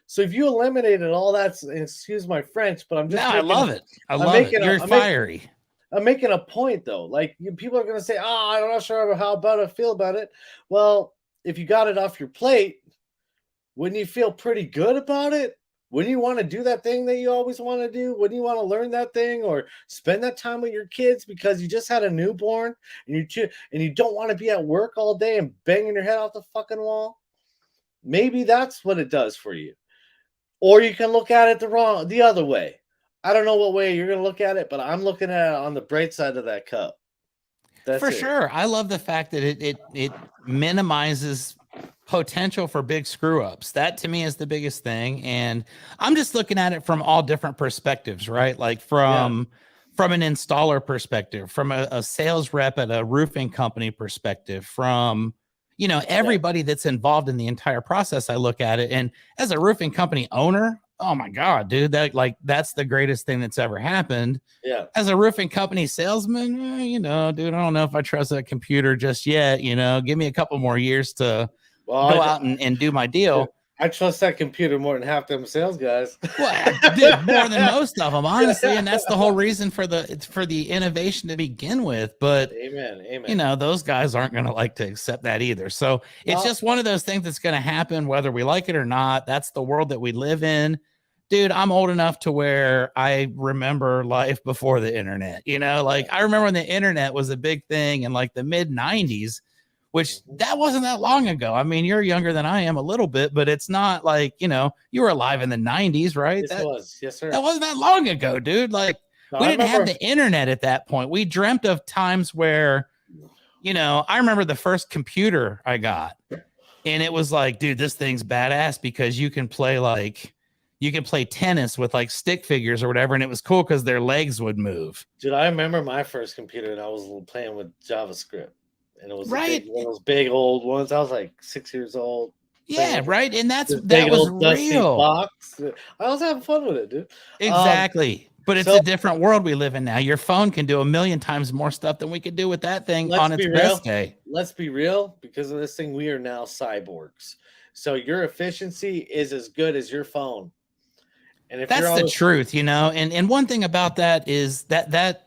S2: So if you eliminated all that, excuse my French, but I'm
S1: No,
S2: just
S1: I
S2: making
S1: love it. I
S2: I'm
S1: love it.
S2: making a
S1: You're fiery.
S2: I'm making a point though. Like people are gonna say, "Oh, I'm not sure how about I feel about it." Well, if you got it off your plate, wouldn't you feel pretty good about it? Wouldn't you want to do that thing that you always want to do? Wouldn't you want to learn that thing or spend that time with your kids because you just had a newborn and you don't want to be at work all day and banging your head off the fucking wall? Maybe that's what it does for you. Or you can look at it the other way. I don't know what way you're gonna look at it, but I'm looking at it on the bright side of that cup. That's
S1: For
S2: it.
S1: sure. I love the fact that it minimizes potential for big screw ups. That to me is the biggest thing. And I'm just looking at it from all different perspectives, right? Like
S2: Yeah,
S1: from an installer perspective, from a sales rep at a roofing company perspective, from
S2: yeah,
S1: everybody that's involved in the entire process. I look at it, and as a roofing company owner, oh my god, dude, that's the greatest thing that's ever happened.
S2: yeah.
S1: As a roofing company salesman, dude, I don't know if I trust that computer just yet. Give me a couple more years to
S2: Well,
S1: go out and do my deal.
S2: I trust that computer more than half them sales guys.
S1: Well, dude, more than most of them, honestly, and that's the whole reason for the innovation to begin with. But
S2: Amen. Amen.
S1: those guys aren't going to like to accept that either. So it's
S2: Well,
S1: just one of those things that's going to happen whether we like it or not. That's the world that we live in. Dude, I'm old enough to where I remember life before the internet. Like I remember when the internet was a big thing in like the mid 90s, which that wasn't that long ago. I mean, you're younger than I am a little bit, but it's not like, you were alive in the 90s, right?
S2: this was yes,
S1: That
S2: sir.
S1: wasn't that long ago, dude. Like
S2: No,
S1: we
S2: I
S1: didn't have
S2: remember.
S1: the internet at that point. We dreamt of times where, I remember the first computer I got, and it was like, dude, this thing's badass because you can play tennis with like stick figures or whatever, and it was cool because their legs would move.
S2: Dude, I remember my first computer and I was playing with JavaScript. And it was a big
S1: Right.
S2: one of those big old ones. I was like 6 years old playing
S1: Yeah,
S2: with
S1: right. And
S2: this
S1: that
S2: big
S1: was
S2: old dusty
S1: real.
S2: box. I was having fun with it, dude.
S1: Exactly. But it's
S2: So
S1: a different world we live in now. Your phone can do a million times more stuff than we could do with that thing
S2: let's
S1: on its
S2: be
S1: best
S2: real.
S1: day.
S2: Let's be real. Because of this thing, we are now cyborgs. So your efficiency is as good as your phone. And if you're
S1: That's the
S2: always
S1: truth, And one thing about that is that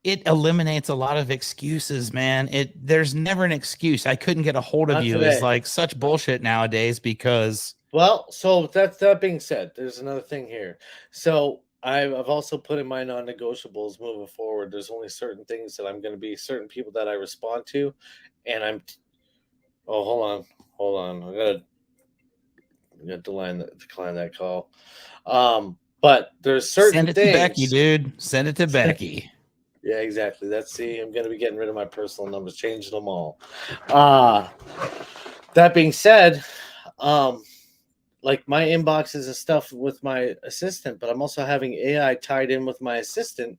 S1: it eliminates a lot of excuses, man. There's never an excuse. I couldn't get a hold of
S2: not
S1: you is
S2: today.
S1: like such bullshit nowadays because
S2: Well, so that being said, there's another thing here. So I've also put in my non-negotiables moving forward. There's only certain things that I'm going to be certain people that I respond to, and oh, hold on. I gotta decline that call. But there's certain
S1: send it to Becky,
S2: things.
S1: dude. Send it to Becky.
S2: Yeah, exactly. I'm going to be getting rid of my personal numbers, changing them all. Uh that being said, um like my inboxes and stuff with my assistant, but I'm also having AI tied in with my assistant.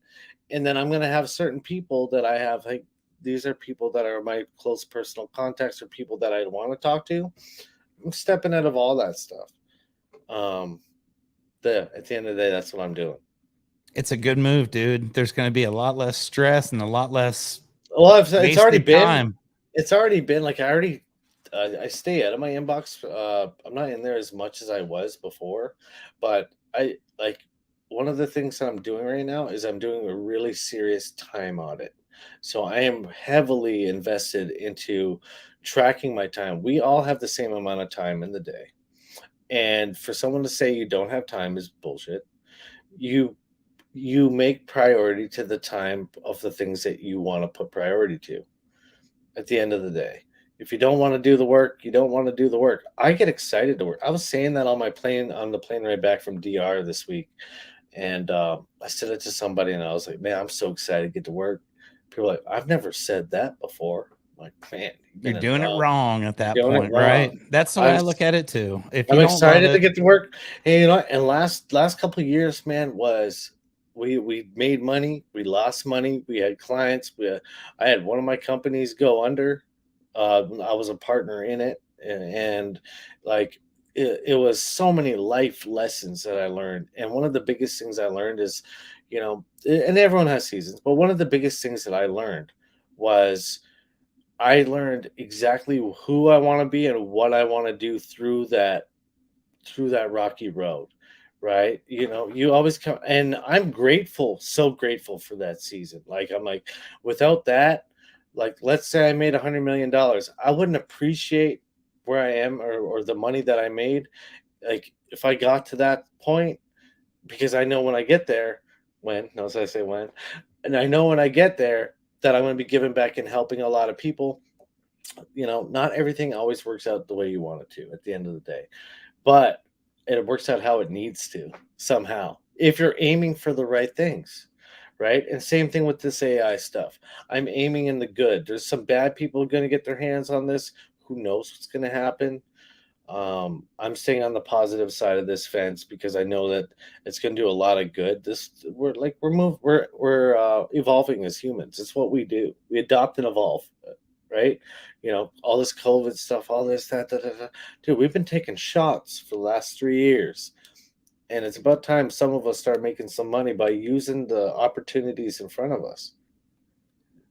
S2: And then I'm going to have certain people that I have, like, these are people that are my close personal contacts or people that I want to talk to. I'm stepping out of all that stuff. Um, at the end of the day, that's what I'm doing.
S1: It's a good move, dude. There's going to be a lot less stress and a lot less
S2: Well,
S1: wasted time.
S2: it's already been like I stay out of my inbox. I'm not in there as much as I was before, but I like one of the things that I'm doing right now is I'm doing a really serious time audit. So I am heavily invested into tracking my time. We all have the same amount of time in the day. And for someone to say you don't have time is bullshit. You you make priority to the time of the things that you want to put priority to at the end of the day. If you don't want to do the work, you don't want to do the work. I get excited to work. I was saying that on the plane ride back from DR this week, and I said it to somebody, and I was like, "Man, I'm so excited to get to work." People are like, "I've never said that before." I'm like, man, you've
S1: You're
S2: been a
S1: doing it
S2: dog.
S1: wrong at that
S2: You're doing it
S1: point, right?
S2: wrong.
S1: That's the way
S2: I'm
S1: I look at it too. If you
S2: I'm
S1: don't love
S2: excited to
S1: it,
S2: get to work. And you know, and last couple of years, man, was we made money, we lost money, we had clients. I had one of my companies go under. I was a partner in it, and like it was so many life lessons that I learned. And one of the biggest things I learned is, and everyone has seasons, but one of the biggest things that I learned was I learned exactly who I want to be and what I want to do through that rocky road, right? You know, you always come, and I'm grateful, so grateful for that season. Like, I'm like, without that, like, let's say I made $100 million, I wouldn't appreciate where I am, or the money that I made. Like, if I got to that point, because I know when I get there, when, notice I say when, and I know when I get there that I'm going to be giving back and helping a lot of people. You know, not everything always works out the way you want it to at the end of the day, but it works out how it needs to somehow if you're aiming for the right things, right? And same thing with this AI stuff. I'm aiming in the good. There's some bad people going to get their hands on this. Who knows what's going to happen? I'm staying on the positive side of this fence because I know that it's going to do a lot of good. We're evolving as humans. It's what we do. We adopt and evolve, right? You know, all this COVID stuff, all this that. Dude, we've been taking shots for the last 3 years, and it's about time some of us start making some money by using the opportunities in front of us.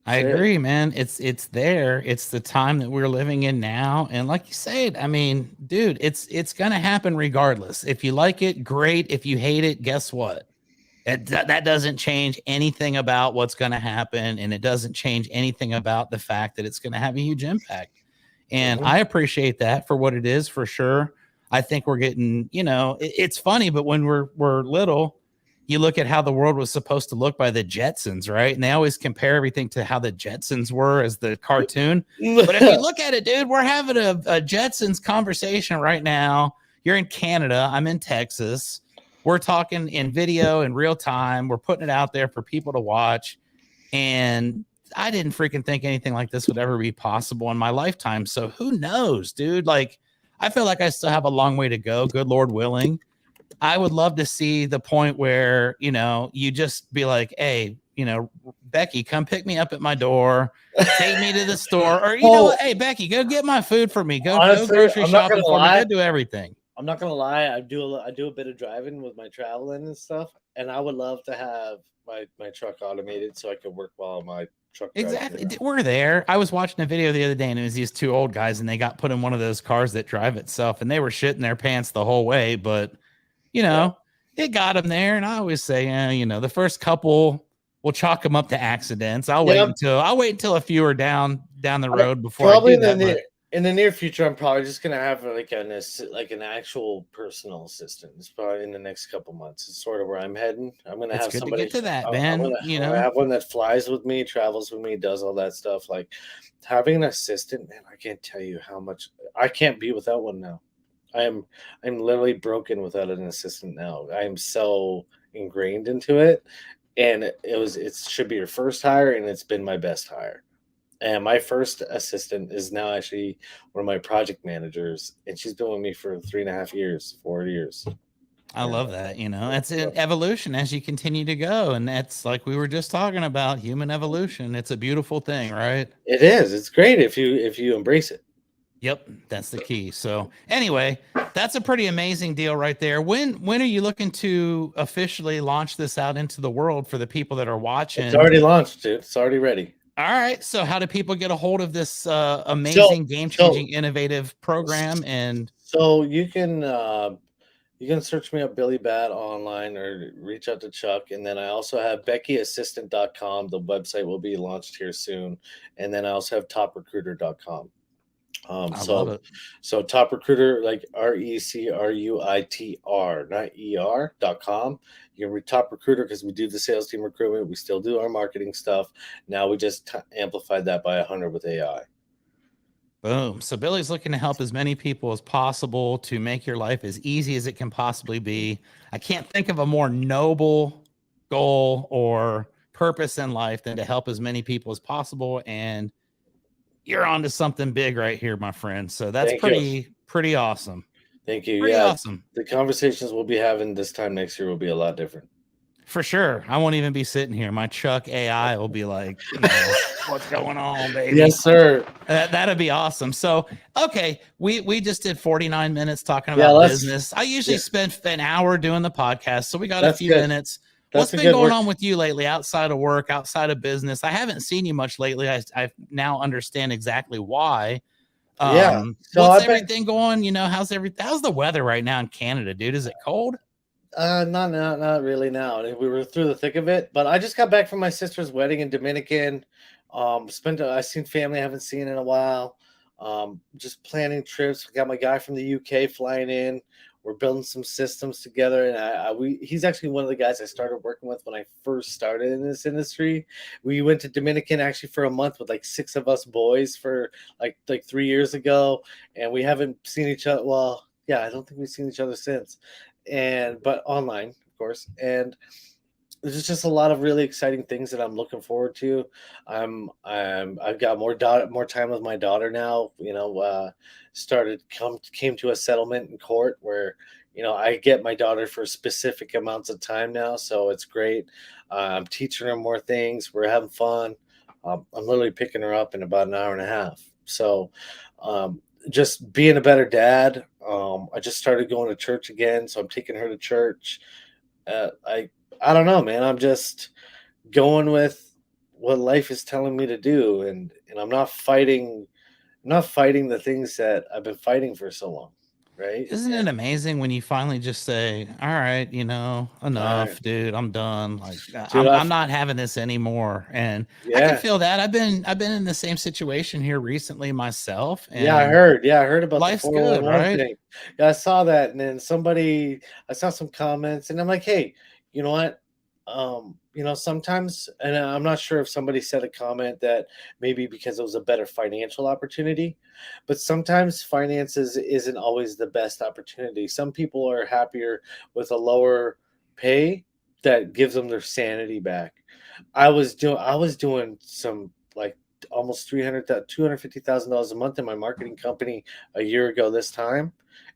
S1: I agree, man. It's there. It's the time that we're living in now. And like you said, I mean, dude, it's gonna happen regardless. If you like it, great. If you hate it, guess what? That doesn't change anything about what's gonna happen, and it doesn't change anything about the fact that it's gonna have a huge impact. And I appreciate that for what it is, for sure. I think we're getting, you know, it's funny, but when we're little, you look at how the world was supposed to look by the Jetsons, right? And they always compare everything to how the Jetsons were as the cartoon. But if you look at it, dude, we're having a Jetsons conversation right now. You're in Canada. I'm in Texas. We're talking in video in real time. We're putting it out there for people to watch. And I didn't freaking think anything like this would ever be possible in my lifetime. So who knows, dude? Like, I feel like I still have a long way to go. Good Lord willing. I would love to see the point where, you know, you just be like, hey, you know, Becky, come pick me up at my door, take me to the store, or, you know what? Hey, Becky, go get my food for me. Go grocery shopping for me. Go do everything.
S2: I'm not going to lie. I do a bit of driving with my traveling and stuff. And I would love to have my truck automated so I could work while my truck.
S1: Exactly. We're there. I was watching a video the other day, and it was these two old guys, and they got put in one of those cars that drive itself, and they were shitting their pants the whole way, but you know, it got them there. And I always say, you know, the first couple, we'll chalk them up to accidents. I'll wait until a few are down the road before
S2: probably
S1: I do that.
S2: In the near future, I'm probably just gonna have like an actual personal assistant. It's probably in the next couple months. It's sort of where I'm heading. I'm gonna have somebody
S1: to get to that, man.
S2: I'm gonna have one that flies with me, travels with me, does all that stuff. Like, having an assistant, man, I can't tell you how much. I can't be without one now. I'm literally broken without an assistant now. I am so ingrained into it, and it should be your first hire, and it's been my best hire. And my first assistant is now actually one of my project managers, and she's been with me for 3.5 years, 4 years.
S1: I love that. You know, that's an evolution as you continue to go. And that's like we were just talking about, human evolution. It's a beautiful thing, right?
S2: It is. It's great if you embrace it.
S1: Yep, that's the key. So anyway, that's a pretty amazing deal right there. When are you looking to officially launch this out into the world for the people that are watching?
S2: It's already launched, dude. It's already ready.
S1: All right. So how do people get a hold of this amazing, game-changing, innovative program? And
S2: so you can search me up, Billy Batt, online, or reach out to Chuck. And then I also have BeckyAssistant.com. The website will be launched here soon. And then I also have TopRecruiter.com. So Top Recruiter, like RECRUITR, not ER.com. You can read Top Recruiter because we do the sales team recruitment. We still do our marketing stuff. Now we just amplified that by 100 with AI.
S1: Boom. So Billy's looking to help as many people as possible to make your life as easy as it can possibly be. I can't think of a more noble goal or purpose in life than to help as many people as possible. And you're onto something big right here, my friend. So that's pretty awesome.
S2: Thank you.
S1: Pretty awesome.
S2: The conversations we'll be having this time next year will be a lot different.
S1: For sure. I won't even be sitting here. My Chuck AI will be like, what's going on, baby?
S2: Yes, sir.
S1: That'd be awesome. So, okay, we just did 49 minutes talking about business. I usually spend an hour doing the podcast, so we got a few minutes. What's
S2: That's a
S1: been
S2: good
S1: going
S2: word.
S1: on with you lately outside of work, outside of business? I haven't seen you much lately. I now understand exactly why.
S2: Yeah. So
S1: What's
S2: I've been
S1: everything going? How's the weather right now in Canada, dude? Is it cold?
S2: not really now. We were through the thick of it, but I just got back from my sister's wedding in Dominican. I seen family I haven't seen in a while. Just planning trips. We got my guy from the UK flying in. We're building some systems together, and he's actually one of the guys I started working with when I first started in this industry. We went to Dominican actually for a month with like 6 of us boys for like 3 years ago, and we haven't seen each other. Well, yeah, I don't think we've seen each other since, and but online, of course. And there's just a lot of really exciting things that I'm looking forward to. I've got more time with my daughter now. Came to a settlement in court where I get my daughter for specific amounts of time now, so it's great. I'm teaching her more things. We're having fun. I'm literally picking her up in about an hour and a half. So, just being a better dad. I just started going to church again, so I'm taking her to church. Uh, I I don't know, man. I'm just going with what life is telling me to do, and I'm not fighting the things that I've been fighting for so long, right?
S1: Isn't it
S2: And
S1: amazing when you finally just say, "All right,
S2: all right,
S1: enough, dude. I'm done. Like,
S2: dude.
S1: I'm not having this anymore." And I can
S2: Yeah,
S1: feel that. I've been in the same situation here recently myself,
S2: yeah. I
S1: and
S2: heard. Yeah, I heard about the
S1: life's good,
S2: 411
S1: right?
S2: thing. Yeah, I saw that, and then I saw some comments, and I'm like, hey, you know what? Sometimes, and I'm not sure if somebody said a comment that maybe because it was a better financial opportunity, but sometimes finances isn't always the best opportunity. Some people are happier with a lower pay that gives them their sanity back. I was doing some like almost 300 $250,000 a month in my marketing company a year ago this time,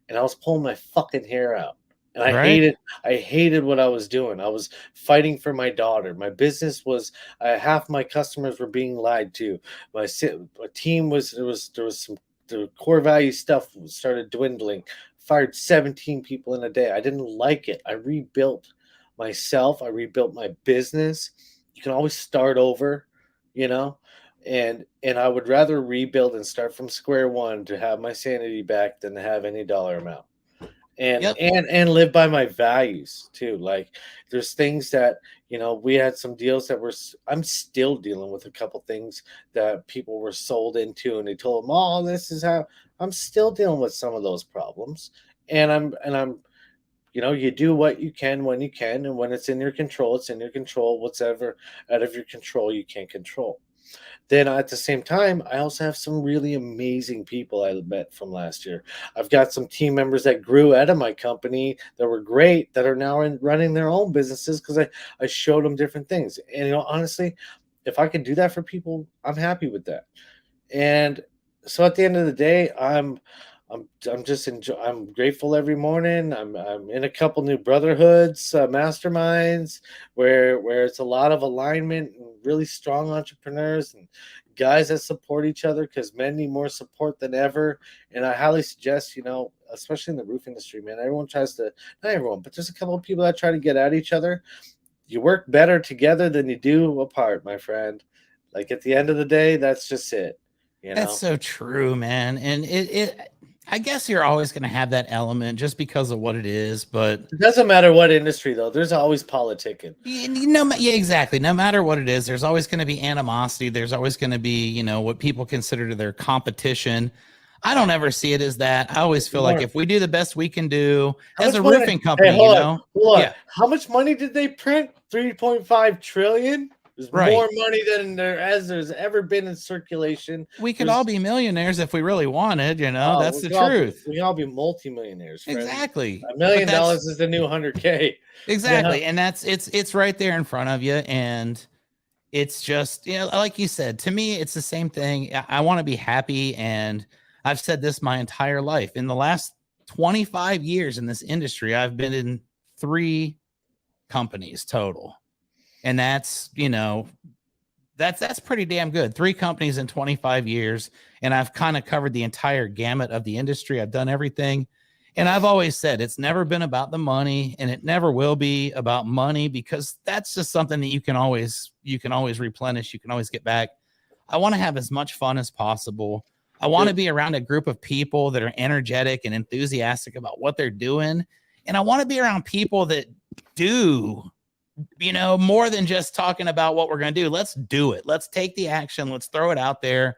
S2: and I was pulling my fucking hair out. And
S1: Right?
S2: I hated what I was doing. I was fighting for my daughter. My business was half my customers were being lied to. My team was there was some the core value stuff started dwindling. Fired 17 people in a day. I didn't like it. I rebuilt myself. I rebuilt my business. You can always start over, you know, and I would rather rebuild and start from square one to have my sanity back than to have any dollar amount, and
S1: Yep.
S2: and live by my values too. Like there's things that we had some deals that I'm still dealing with a couple things that people were sold into, and they told them, oh, this is how. I'm still dealing with some of those problems, and I'm you do what you can when you can, and when it's in your control, it's in your control. Whatever out of your control, you can't control. Then at the same time, I also have some really amazing people I met from last year. I've got some team members that grew out of my company that were great that are now running their own businesses because I showed them different things. And honestly, if I can do that for people, I'm happy with that. And so at the end of the day, I'm grateful every morning. I'm in a couple new brotherhoods, masterminds where it's a lot of alignment and really strong entrepreneurs and guys that support each other because men need more support than ever. And I highly suggest, especially in the roof industry, man, everyone tries to, not everyone, but there's a couple of people that try to get at each other. You work better together than you do apart, my friend. Like at the end of the day, that's just it, you
S1: That's
S2: know.
S1: so true, man. And I guess you're always going to have that element just because of what it is, but
S2: It doesn't matter what industry though. There's always politicking.
S1: yeah, exactly. No matter what it is, there's always going to be animosity. There's always going to be, what people consider to their competition. I don't ever see it as that. I always feel like
S2: More.
S1: if we do the best we can do
S2: How
S1: as
S2: much
S1: a
S2: money?
S1: roofing
S2: Hey,
S1: company,
S2: hold on.
S1: yeah,
S2: How much money did they print? 3.5 trillion. There's
S1: right.
S2: more money than there's ever been in circulation.
S1: We could all
S2: There's
S1: be millionaires if we really wanted, that's
S2: we
S1: the
S2: can all be
S1: truth.
S2: we can all be multimillionaires, friend.
S1: Exactly.
S2: A
S1: But
S2: million
S1: that's
S2: dollars is the new 100K. Yeah.
S1: exactly. And it's right there in front of you. And it's just, like you said, to me, it's the same thing. I want to be happy. And I've said this my entire life. In the last 25 years in this industry, I've been in 3 companies total. And that's pretty damn good. 3 companies in 25 years. And I've kind of covered the entire gamut of the industry. I've done everything. And I've always said it's never been about the money, and it never will be about money, because that's just something that you can always replenish. You can always get back. I want to have as much fun as possible. I want to be around a group of people that are energetic and enthusiastic about what they're doing. And I want to be around people that do, more than just talking about what we're going to do. Let's do it. Let's take the action. Let's throw it out there.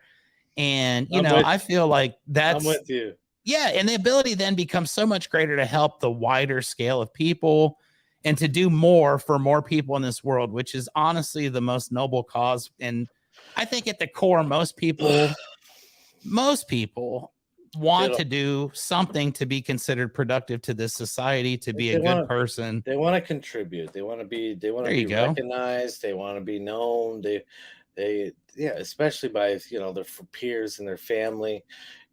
S1: And, I feel like that's,
S2: I'm with you.
S1: Yeah. And the ability then becomes so much greater to help the wider scale of people and to do more for more people in this world, which is honestly the most noble cause. And I think at the core, most people want to do something to be considered productive to this society, to be a good person.
S2: They want to contribute. They want to be recognized. They want to be known. Especially by, their peers and their family.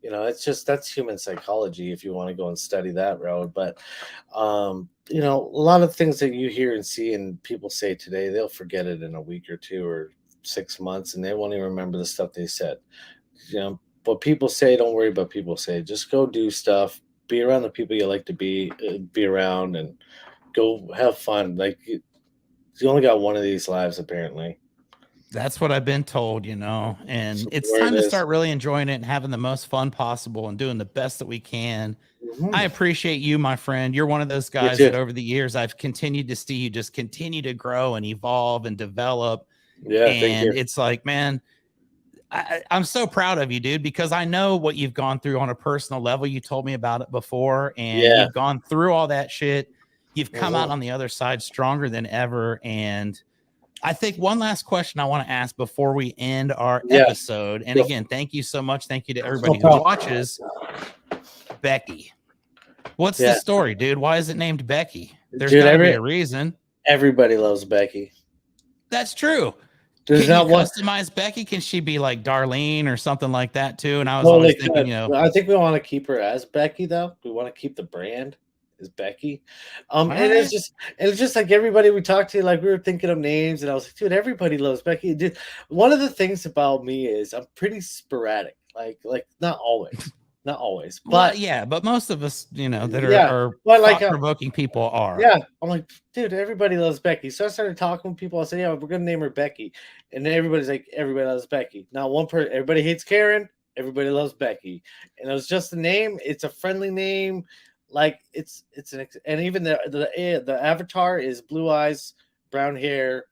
S2: That's human psychology if you want to go and study that road. But, a lot of things that you hear and see and people say today, they'll forget it in a week or 2 or 6 months, and they won't even remember the stuff they said. What people say, don't worry about people say. Just go do stuff, be around the people you like to be around, and go have fun. Like, you only got one of these lives, apparently.
S1: That's what I've been told, and it's time to start really enjoying it and having the most fun possible and doing the best that we can. Mm-hmm. I appreciate you, my friend. You're one of those guys that over the years I've continued to see you just continue to grow and evolve and develop.
S2: Yeah,
S1: and it's like, man, I'm so proud of you, dude, because I know what you've gone through on a personal level. You told me about it before, and you've gone through all that shit. You've come out on the other side stronger than ever. And I think one last question I want to ask before we end our episode. And again, thank you so much. Thank you to everybody who watches. Becky, what's the story, dude? Why is it named Becky? There's gotta be a reason.
S2: Everybody loves Becky.
S1: That's true. Can you customize Becky? Can she be like Darlene or something like that too? And I was always thinking,
S2: I think we want to keep her as Becky, though. We want to keep the brand as Becky. And it's just like everybody we talked to, like we were thinking of names, and I was like, dude, everybody loves Becky. Dude, one of the things about me is I'm pretty sporadic. Like not always. Not always, but
S1: but most of us, that are thought-provoking people are.
S2: Yeah, I'm like, dude, everybody loves Becky. So I started talking with people. I said, we're gonna name her Becky, and then everybody's like, everybody loves Becky. Not one person. Everybody hates Karen. Everybody loves Becky, and it was just a name. It's a friendly name, like and even the avatar is blue eyes, brown hair,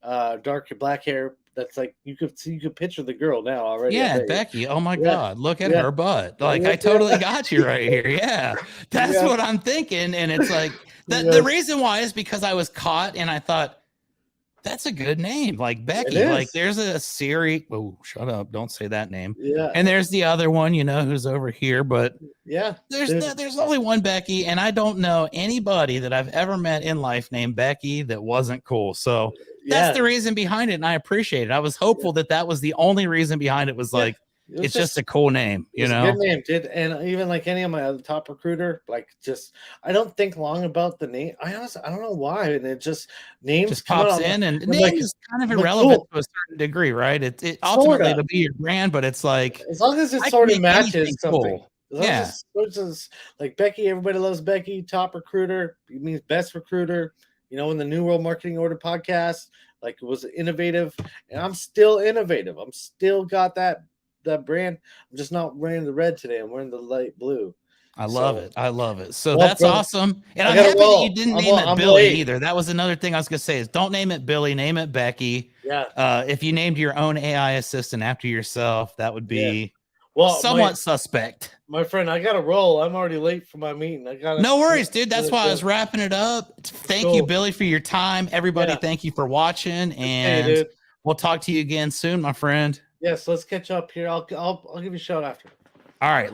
S2: dark black hair. That's like you could picture the girl now already.
S1: Yeah, Becky. Oh my God, look at her butt. Like I totally got you right here. Yeah, that's what I'm thinking. And it's like the reason why is because I was caught and I thought that's a good name, like Becky. Like there's a series. Oh, shut up! Don't say that name.
S2: Yeah.
S1: And there's the other one, who's over here. But there's only one Becky, and I don't know anybody that I've ever met in life named Becky that wasn't cool. So. That's the reason behind it, and I appreciate it. I was hopeful that was the only reason behind it. Was like it's just a cool name,
S2: It's a good name, dude. And even like any of my other top recruiter, I don't think long about the name. I don't know why, and it just
S1: pops in, and name is kind of irrelevant to a certain degree, right? It ultimately it'll be your brand, but it's like
S2: as long as it sort of matches something. Cool. It's like Becky, everybody loves Becky. Top recruiter, it means best recruiter. In the New World Marketing Order podcast, like it was innovative, and I'm still innovative. I'm still got that brand. I'm just not wearing the red today. I'm wearing the light blue.
S1: I love it. So that's awesome. And I'm happy that you didn't name it Billy either. That was another thing I was going to say is don't name it Billy, name it Becky.
S2: Yeah.
S1: If you named your own AI assistant after yourself, that would be somewhat suspect.
S2: My friend, I got to roll. I'm already late for my meeting.
S1: No worries, dude. That's why I was wrapping it up. Thank you, Billy, for your time. Everybody, thank you for watching, and we'll talk to you again soon, my friend.
S2: Yes, let's catch up here. I'll give you a shout after.
S1: All right.